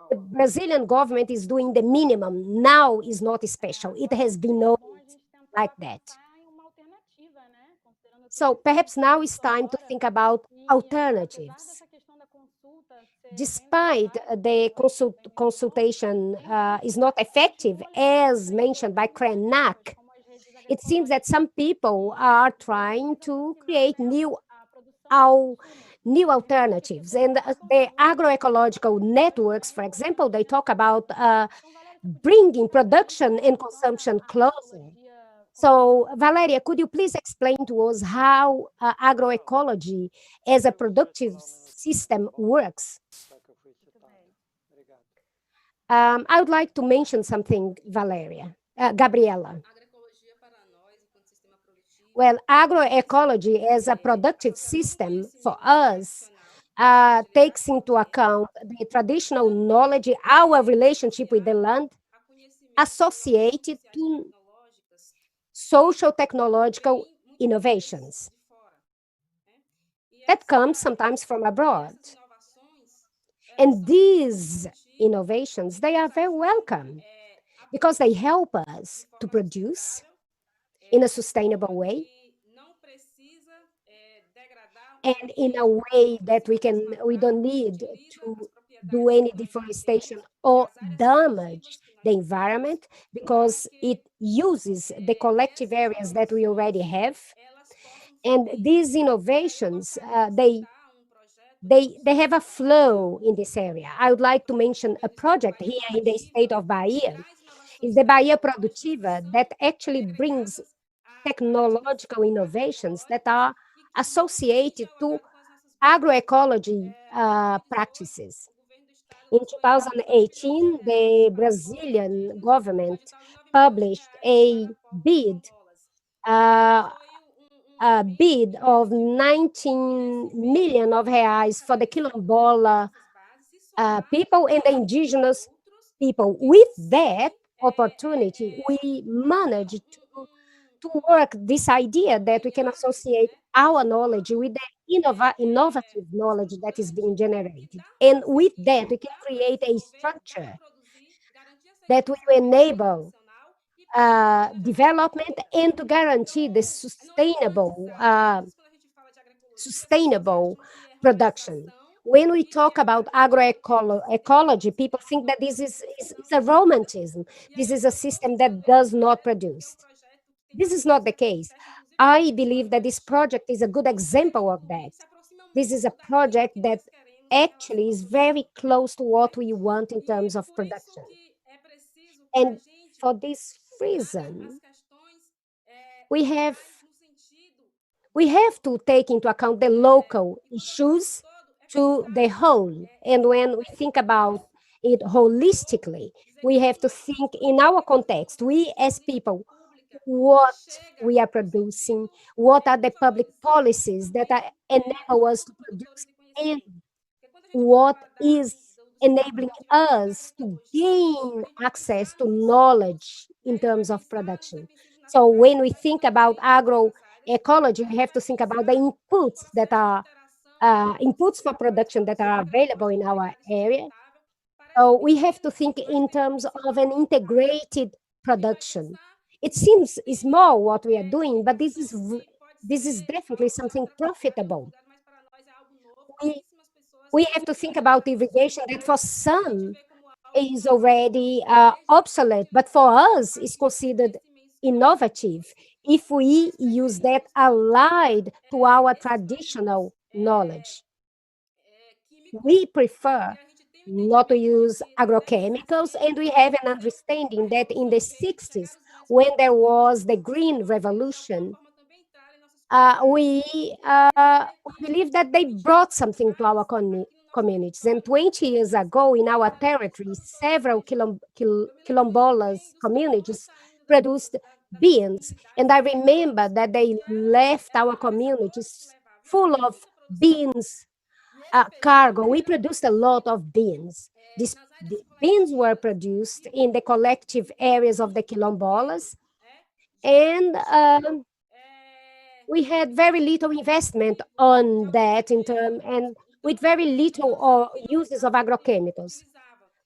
The Brazilian government is doing the minimum. Now is not special. It has been always like that. So perhaps now it's time to think about alternatives. Despite the consultation is not effective, as mentioned by Krenak, it seems that some people are trying to create new alternatives. And the agroecological networks, for example, they talk about bringing production and consumption closer. So, Valeria, could you please explain to us how agroecology as a productive system works? I would like to mention something, Valeria, Gabriela. Well, agroecology as a productive system for us takes into account the traditional knowledge, our relationship with the land, associated to social technological innovations that come sometimes from abroad. And these innovations, they are very welcome because they help us to produce in a sustainable way and in a way that we don't need to do any deforestation or damage the environment because it uses the collective areas that we already have. And these innovations, they have a flow in this area. I would like to mention a project here in the state of Bahia. Is the Bahia Produtiva that actually brings technological innovations that are associated to agroecology practices. In 2018, the Brazilian government published uh, a bid of 19 million of reais for the quilombola people and the indigenous people. With that opportunity, we managed to work this idea that we can associate our knowledge with the innovative knowledge that is being generated. And with that, we can create a structure that will enable development and to guarantee the sustainable production. When we talk about agroecology, people think that is a romantism. This is a system that does not produce. This is not the case. I believe that this project is a good example of that. This is a project that actually is very close to what we want in terms of production. And for this reason, we have we have to take into account the local issues to the whole. And when we think about it holistically, we have to think in our context, we as people, what we are producing, what are the public policies that enable us to produce, and what is enabling us to gain access to knowledge in terms of production. So when we think about agroecology, we have to think about the inputs that are inputs for production that are available in our area. So we have to think in terms of an integrated production. It seems small what we are doing, but this is definitely something profitable. We we have to think about irrigation that for some is already obsolete, but for us is considered innovative if we use that allied to our traditional knowledge. We prefer not to use agrochemicals, and we have an understanding that in the 60s, when there was the Green Revolution, we believe that they brought something to our communities. And 20 years ago, in our territory, several quilombolas communities produced beans. And I remember that they left our communities full of beans cargo. We produced a lot of beans. The beans were produced in the collective areas of the quilombolas, and we had very little investment on that in term and with very little uses of agrochemicals.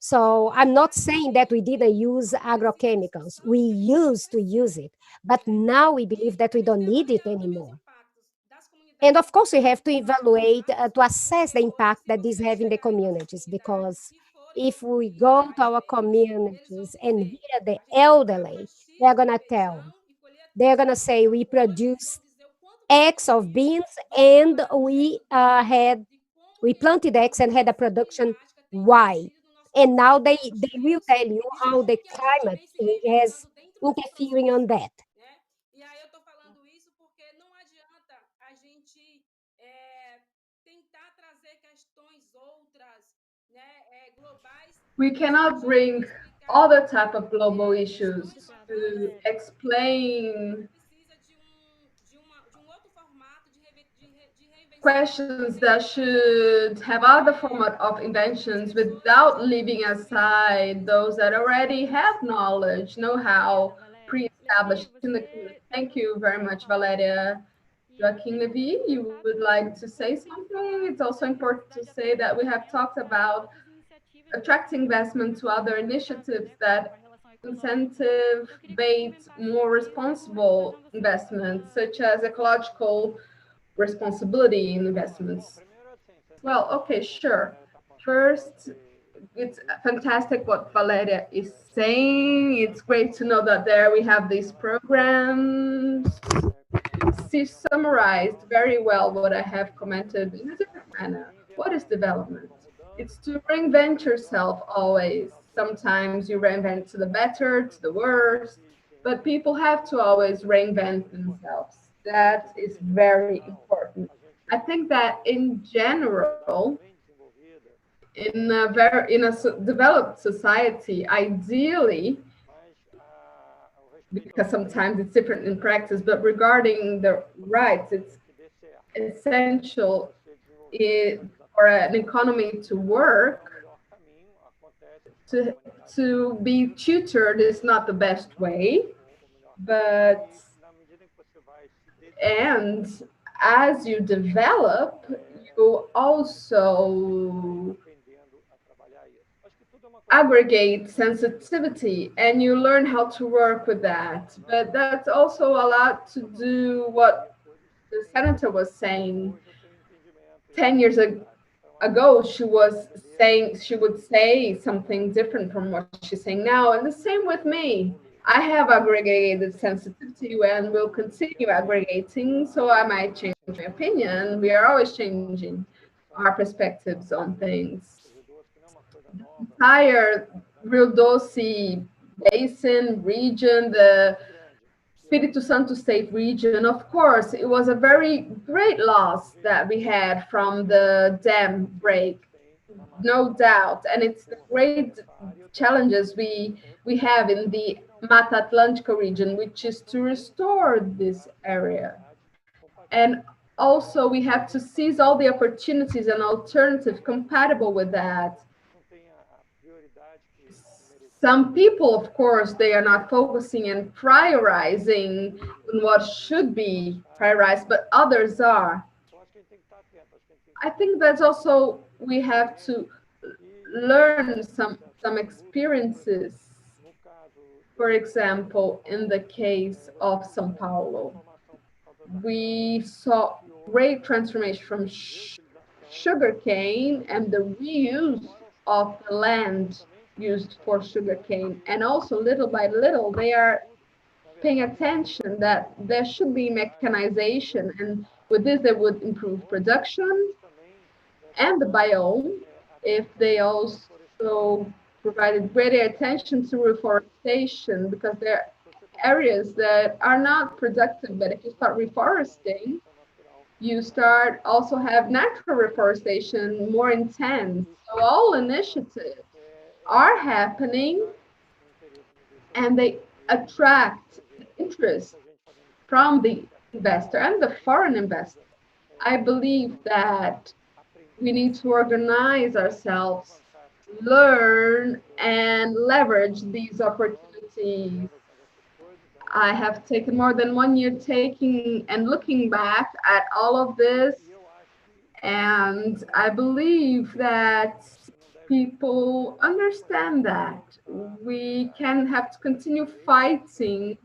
So I'm not saying that we didn't use agrochemicals. We used to use it, but now we believe that we don't need it anymore. And of course, we have to evaluate, to assess the impact that this have in the communities, because if we go to our communities and hear the elderly, they're going to say, we produce X of beans, and we planted X and had a production Y. And now they will tell you how the climate change is interfering on that. We cannot bring all the type of global issues to explain questions that should have other format of inventions without leaving aside those that already have knowledge, know-how, pre-established in the community. Thank you very much, Valéria. Joaquim Levy, you would like to say something? It's also important to say that we have talked about attracting investment to other initiatives that incentivate more responsible investments, such as ecological responsibility in investments. Well, okay, sure. First, it's fantastic what Valéria is saying. It's great to know that there we have these programs. She summarized very well what I have commented in a different manner. What is development? It's to reinvent yourself always. Sometimes you reinvent to the better, to the worse, but people have to always reinvent themselves. That is very important. I think that in general, in a developed society, ideally, because sometimes it's different in practice, but regarding the rights, it's essential for an economy to work. To be tutored is not the best way, and as you develop, you also aggregate sensitivity and you learn how to work with that. But that's also a lot to do what the senator was saying. 10 years ago, she was saying she would say something different from what she's saying now. And the same with me. I have aggregated sensitivity and will continue aggregating, so I might change my opinion. We are always changing our perspectives on things. Entire Rio Doce Basin region, the Espírito Santo State region, of course, it was a very great loss that we had from the dam break, no doubt. And it's the great challenges we have in the Mata Atlântica region, which is to restore this area. And also we have to seize all the opportunities and alternatives compatible with that. Some people, of course, they are not focusing and prioritizing on what should be prioritized, but others are. I think that's also, we have to learn some experiences. For example, in the case of São Paulo, we saw great transformation from sugarcane and the reuse of the land used for sugarcane, and also little by little they are paying attention that there should be mechanization, and with this they would improve production and the biome if they also provided greater attention to reforestation, because there are areas that are not productive, but if you start reforesting, you start also have natural reforestation more intense. So all initiatives are happening and they attract interest from the investor and the foreign investor. I believe that we need to organize ourselves, learn and leverage these opportunities. I have taken more than 1 year taking and looking back at all of this, and I believe that people understand that we can have to continue fighting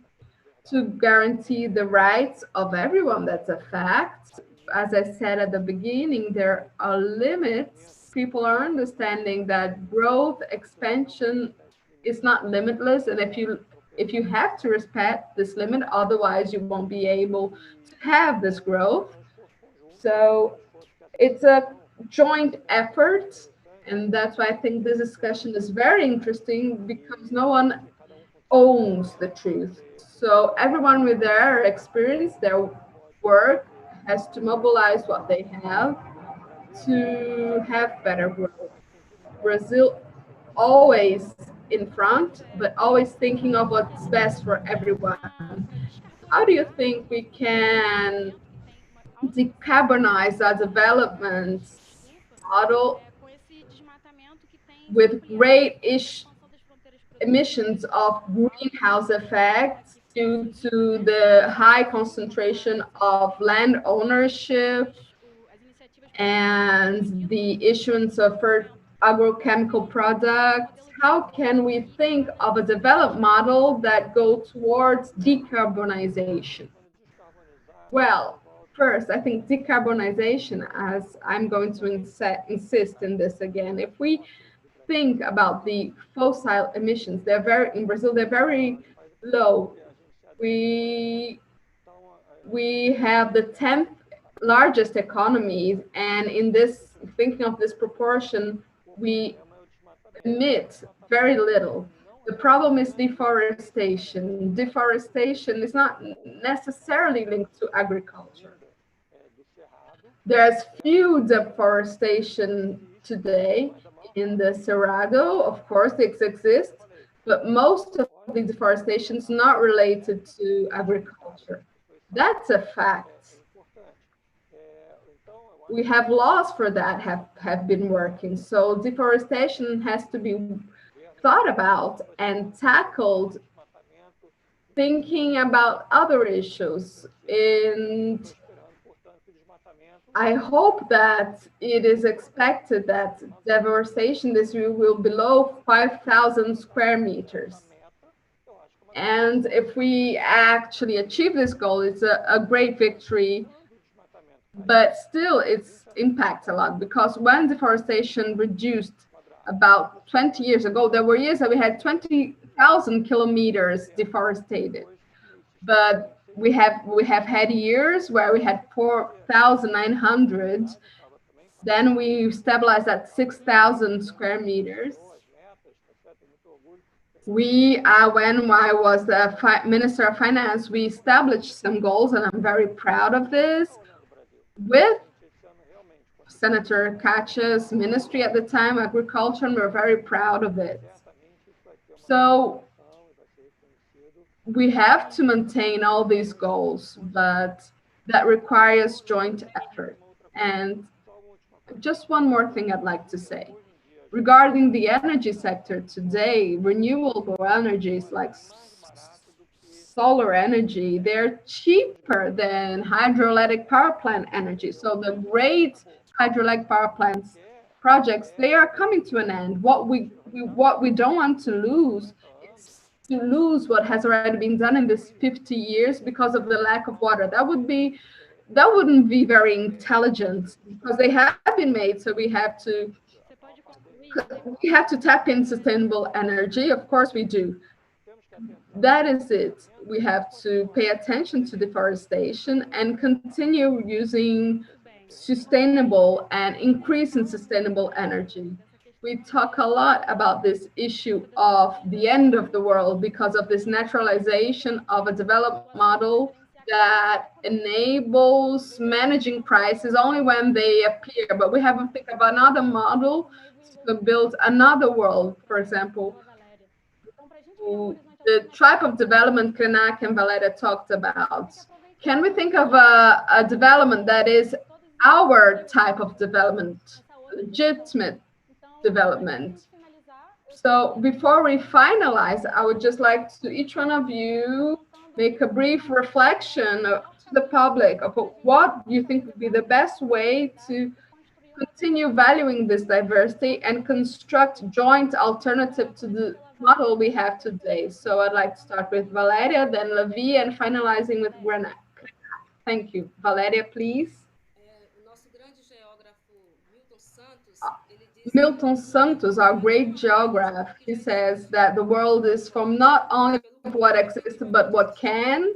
to guarantee the rights of everyone. That's a fact. As I said at the beginning, there are limits. People are understanding that growth, expansion is not limitless, and if you have to respect this limit, otherwise you won't be able to have this growth. So it's a joint effort, and that's why I think this discussion is very interesting, because no one owns the truth. So everyone with their experience, their work, has to mobilize what they have to have better growth. Brazil always in front, but always thinking of what's best for everyone. How do you think we can decarbonize our development model with great emissions of greenhouse effects due to the high concentration of land ownership and the issuance of agrochemical products? How can we think of a developed model that go towards decarbonization? Well, first, I think decarbonization, as I'm going to insist in this again, if we think about the fossil emissions, in Brazil, they're very low. We have the 10th largest economies, and in this, thinking of this proportion, we emit very little. The problem is deforestation. Deforestation is not necessarily linked to agriculture. There's few deforestation today in the Cerrado. Of course, it exists, but most of the deforestation is not related to agriculture. That's a fact. We have laws for that have been working. So deforestation has to be thought about and tackled thinking about other issues. And I hope that it is expected that deforestation this year will be below 5,000 square meters. And if we actually achieve this goal, it's a great victory. But still, it impacts a lot, because when deforestation reduced about 20 years ago, there were years that we had 20,000 kilometers deforested. But we have had years where we had 4,900. Then we stabilized at 6,000 square meters. When I was the Minister of Finance, we established some goals, and I'm very proud of this, with Senator Kátia's ministry at the time, Agriculture, and we're very proud of it. So we have to maintain all these goals, but that requires joint effort. And just one more thing I'd like to say. Regarding the energy sector today, renewable energies like solar energy, they're cheaper than hydroelectric power plant energy. So the great hydroelectric power plants projects, they are coming to an end. What we don't want to lose is to lose what has already been done in this 50 years because of the lack of water. That wouldn't be very intelligent, because they have been made. So we have to tap in sustainable energy. Of course we do. That is it. We have to pay attention to deforestation and continue using sustainable and increase in sustainable energy. We talk a lot about this issue of the end of the world because of this naturalization of a developed model that enables managing prices only when they appear. But we haven't think of another model to build another world, for example. The type of development Krenak and Valéria talked about. Can we think of a development that is our type of development, legitimate development? So before we finalize, I would just like to each one of you make a brief reflection to the public of what you think would be the best way to continue valuing this diversity and construct joint alternative to the model we have today. So I'd like to start with Valéria, then Levy, and finalizing with Krenak. Thank you. Valéria, please. Milton Santos, our great geographer, he says that the world is from not only what exists, but what can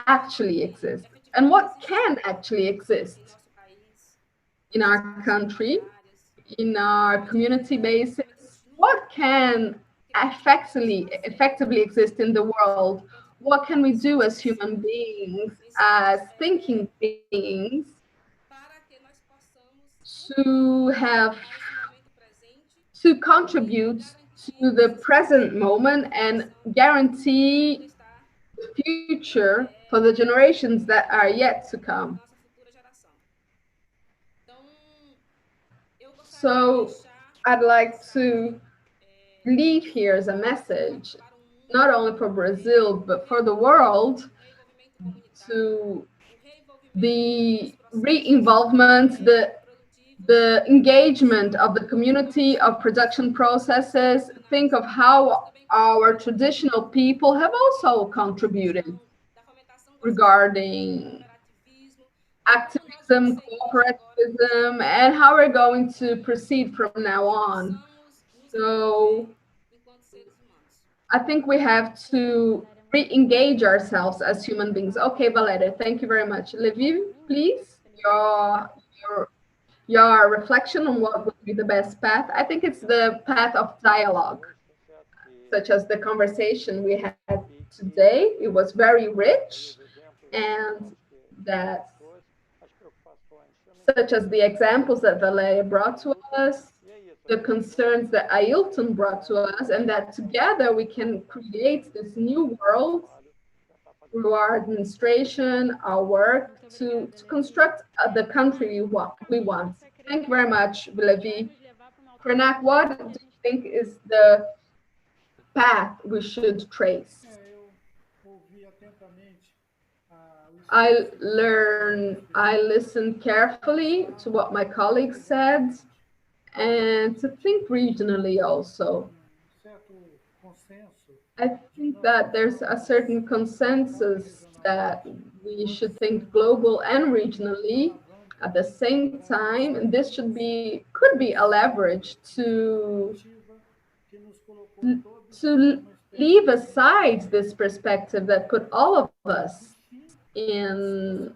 actually exist. And what can actually exist in our country, in our community basis, what can effectively exist in the world what can we do as human beings, as thinking beings, to have to contribute to the present moment and guarantee the future for the generations that are yet to come. So I'd like to leave here as a message, not only for Brazil, but for the world, to the re-involvement, the engagement of the community of production processes. Think of how our traditional people have also contributed regarding activism, cooperativism, and how we're going to proceed from now on. So I think we have to re-engage ourselves as human beings. Okay, Valéria, thank you very much. Levy, please, your reflection on what would be the best path. I think it's the path of dialogue, such as the conversation we had today. It was very rich, and that, such as the examples that Valéria brought to us, the concerns that Ailton brought to us, and that together we can create this new world through our administration, our work, to construct the country we want. Thank you very much, Levy. Krenak, what do you think is the path we should trace? I listened carefully to what my colleagues said, and to think regionally also. I think that there's a certain consensus that we should think global and regionally at the same time, and this could be a leverage to leave aside this perspective that put all of us in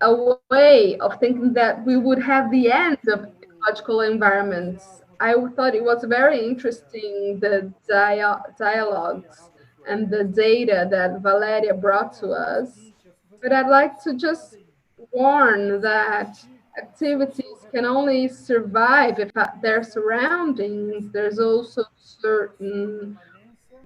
a way of thinking that we would have the end of ecological environments. I thought it was very interesting, the dialogues and the data that Valéria brought to us. But I'd like to just warn that activities can only survive if at their surroundings there's also certain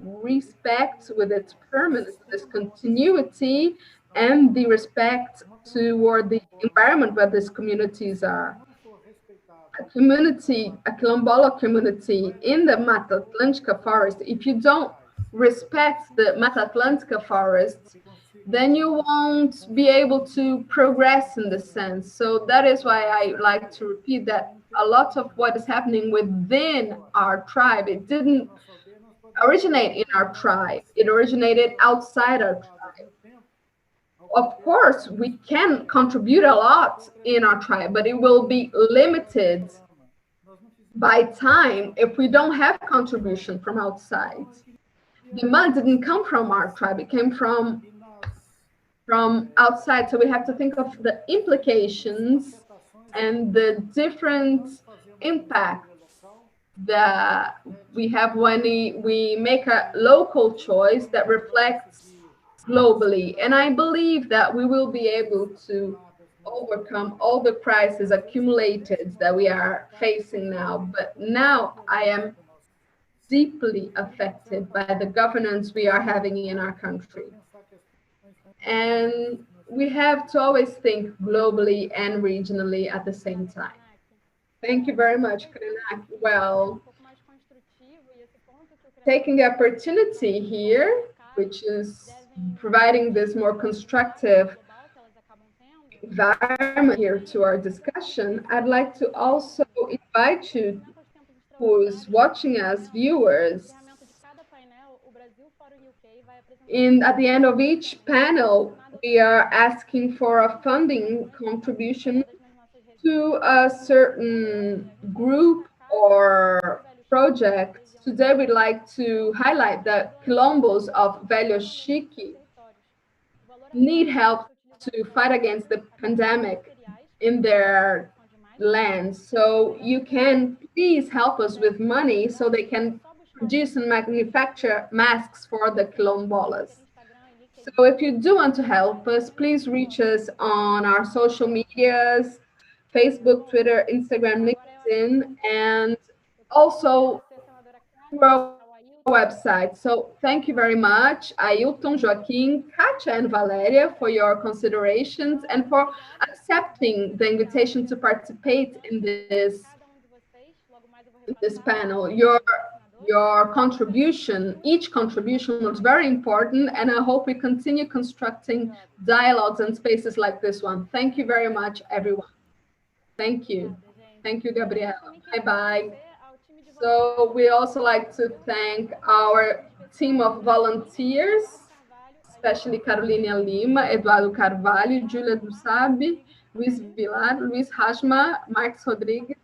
respect with its permanence, this continuity, and the respect toward the environment where these communities are. A quilombola community in the Mata Atlântica forest, if you don't respect the Mata Atlântica forest, then you won't be able to progress in the sense. So that is why I like to repeat that a lot of what is happening within our tribe, it didn't originate in our tribe, it originated outside our tribe. Of course, we can contribute a lot in our tribe, but it will be limited by time if we don't have contribution from outside. The mud didn't come from our tribe, it came from outside. So we have to think of the implications and the different impacts that we have when we make a local choice that reflects globally. And I believe that we will be able to overcome all the crises accumulated that we are facing now. But now I am deeply affected by the governance we are having in our country. And we have to always think globally and regionally at the same time. Thank you very much, Krenak. Well, taking the opportunity here, which is providing this more constructive environment here to our discussion, I'd like to also invite you who is watching us, viewers, at the end of each panel, we are asking for a funding contribution to a certain group or project. Today, we'd like to highlight that quilombos of Velho Chique need help to fight against the pandemic in their lands. So you can please help us with money so they can produce and manufacture masks for the quilombolas. So if you do want to help us, please reach us on our social medias, Facebook, Twitter, Instagram, LinkedIn, and also through our website. So thank you very much, Ailton, Joaquim, Kátia, and Valéria, for your considerations and for accepting the invitation to participate in this panel. Your contribution, each contribution was very important, and I hope we continue constructing dialogues and spaces like this one. Thank you very much, everyone. Thank you. Thank you, Gabriela. Bye-bye. So we also like to thank our team of volunteers, especially Carolina Lima, Eduardo Carvalho, Julia Dusabe, Luiz Vilar, Luiz Hashma, Marcos Rodrigues,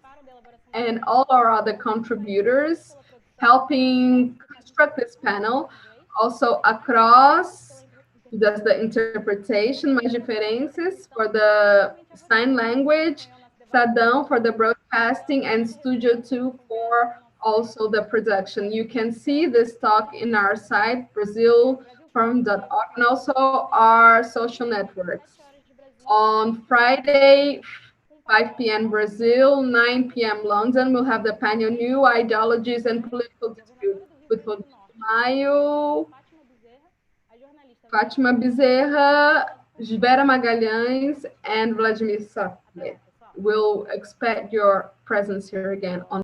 and all our other contributors helping construct this panel. Also, across, who does the interpretation, Mais Diferenças for the sign language, Sadão for the broadcasting, and Studio 2 for also the production. You can see this talk in our site, brazilforum.org, and also our social networks. On Friday, 5 p.m. Brazil, 9 p.m. London, we'll have the panel New Ideologies and Political Dispute with Rodrigo Maio, Fátima Bezerra, Vera Magalhães, and Vladimir Sarmet. We'll expect your presence here again on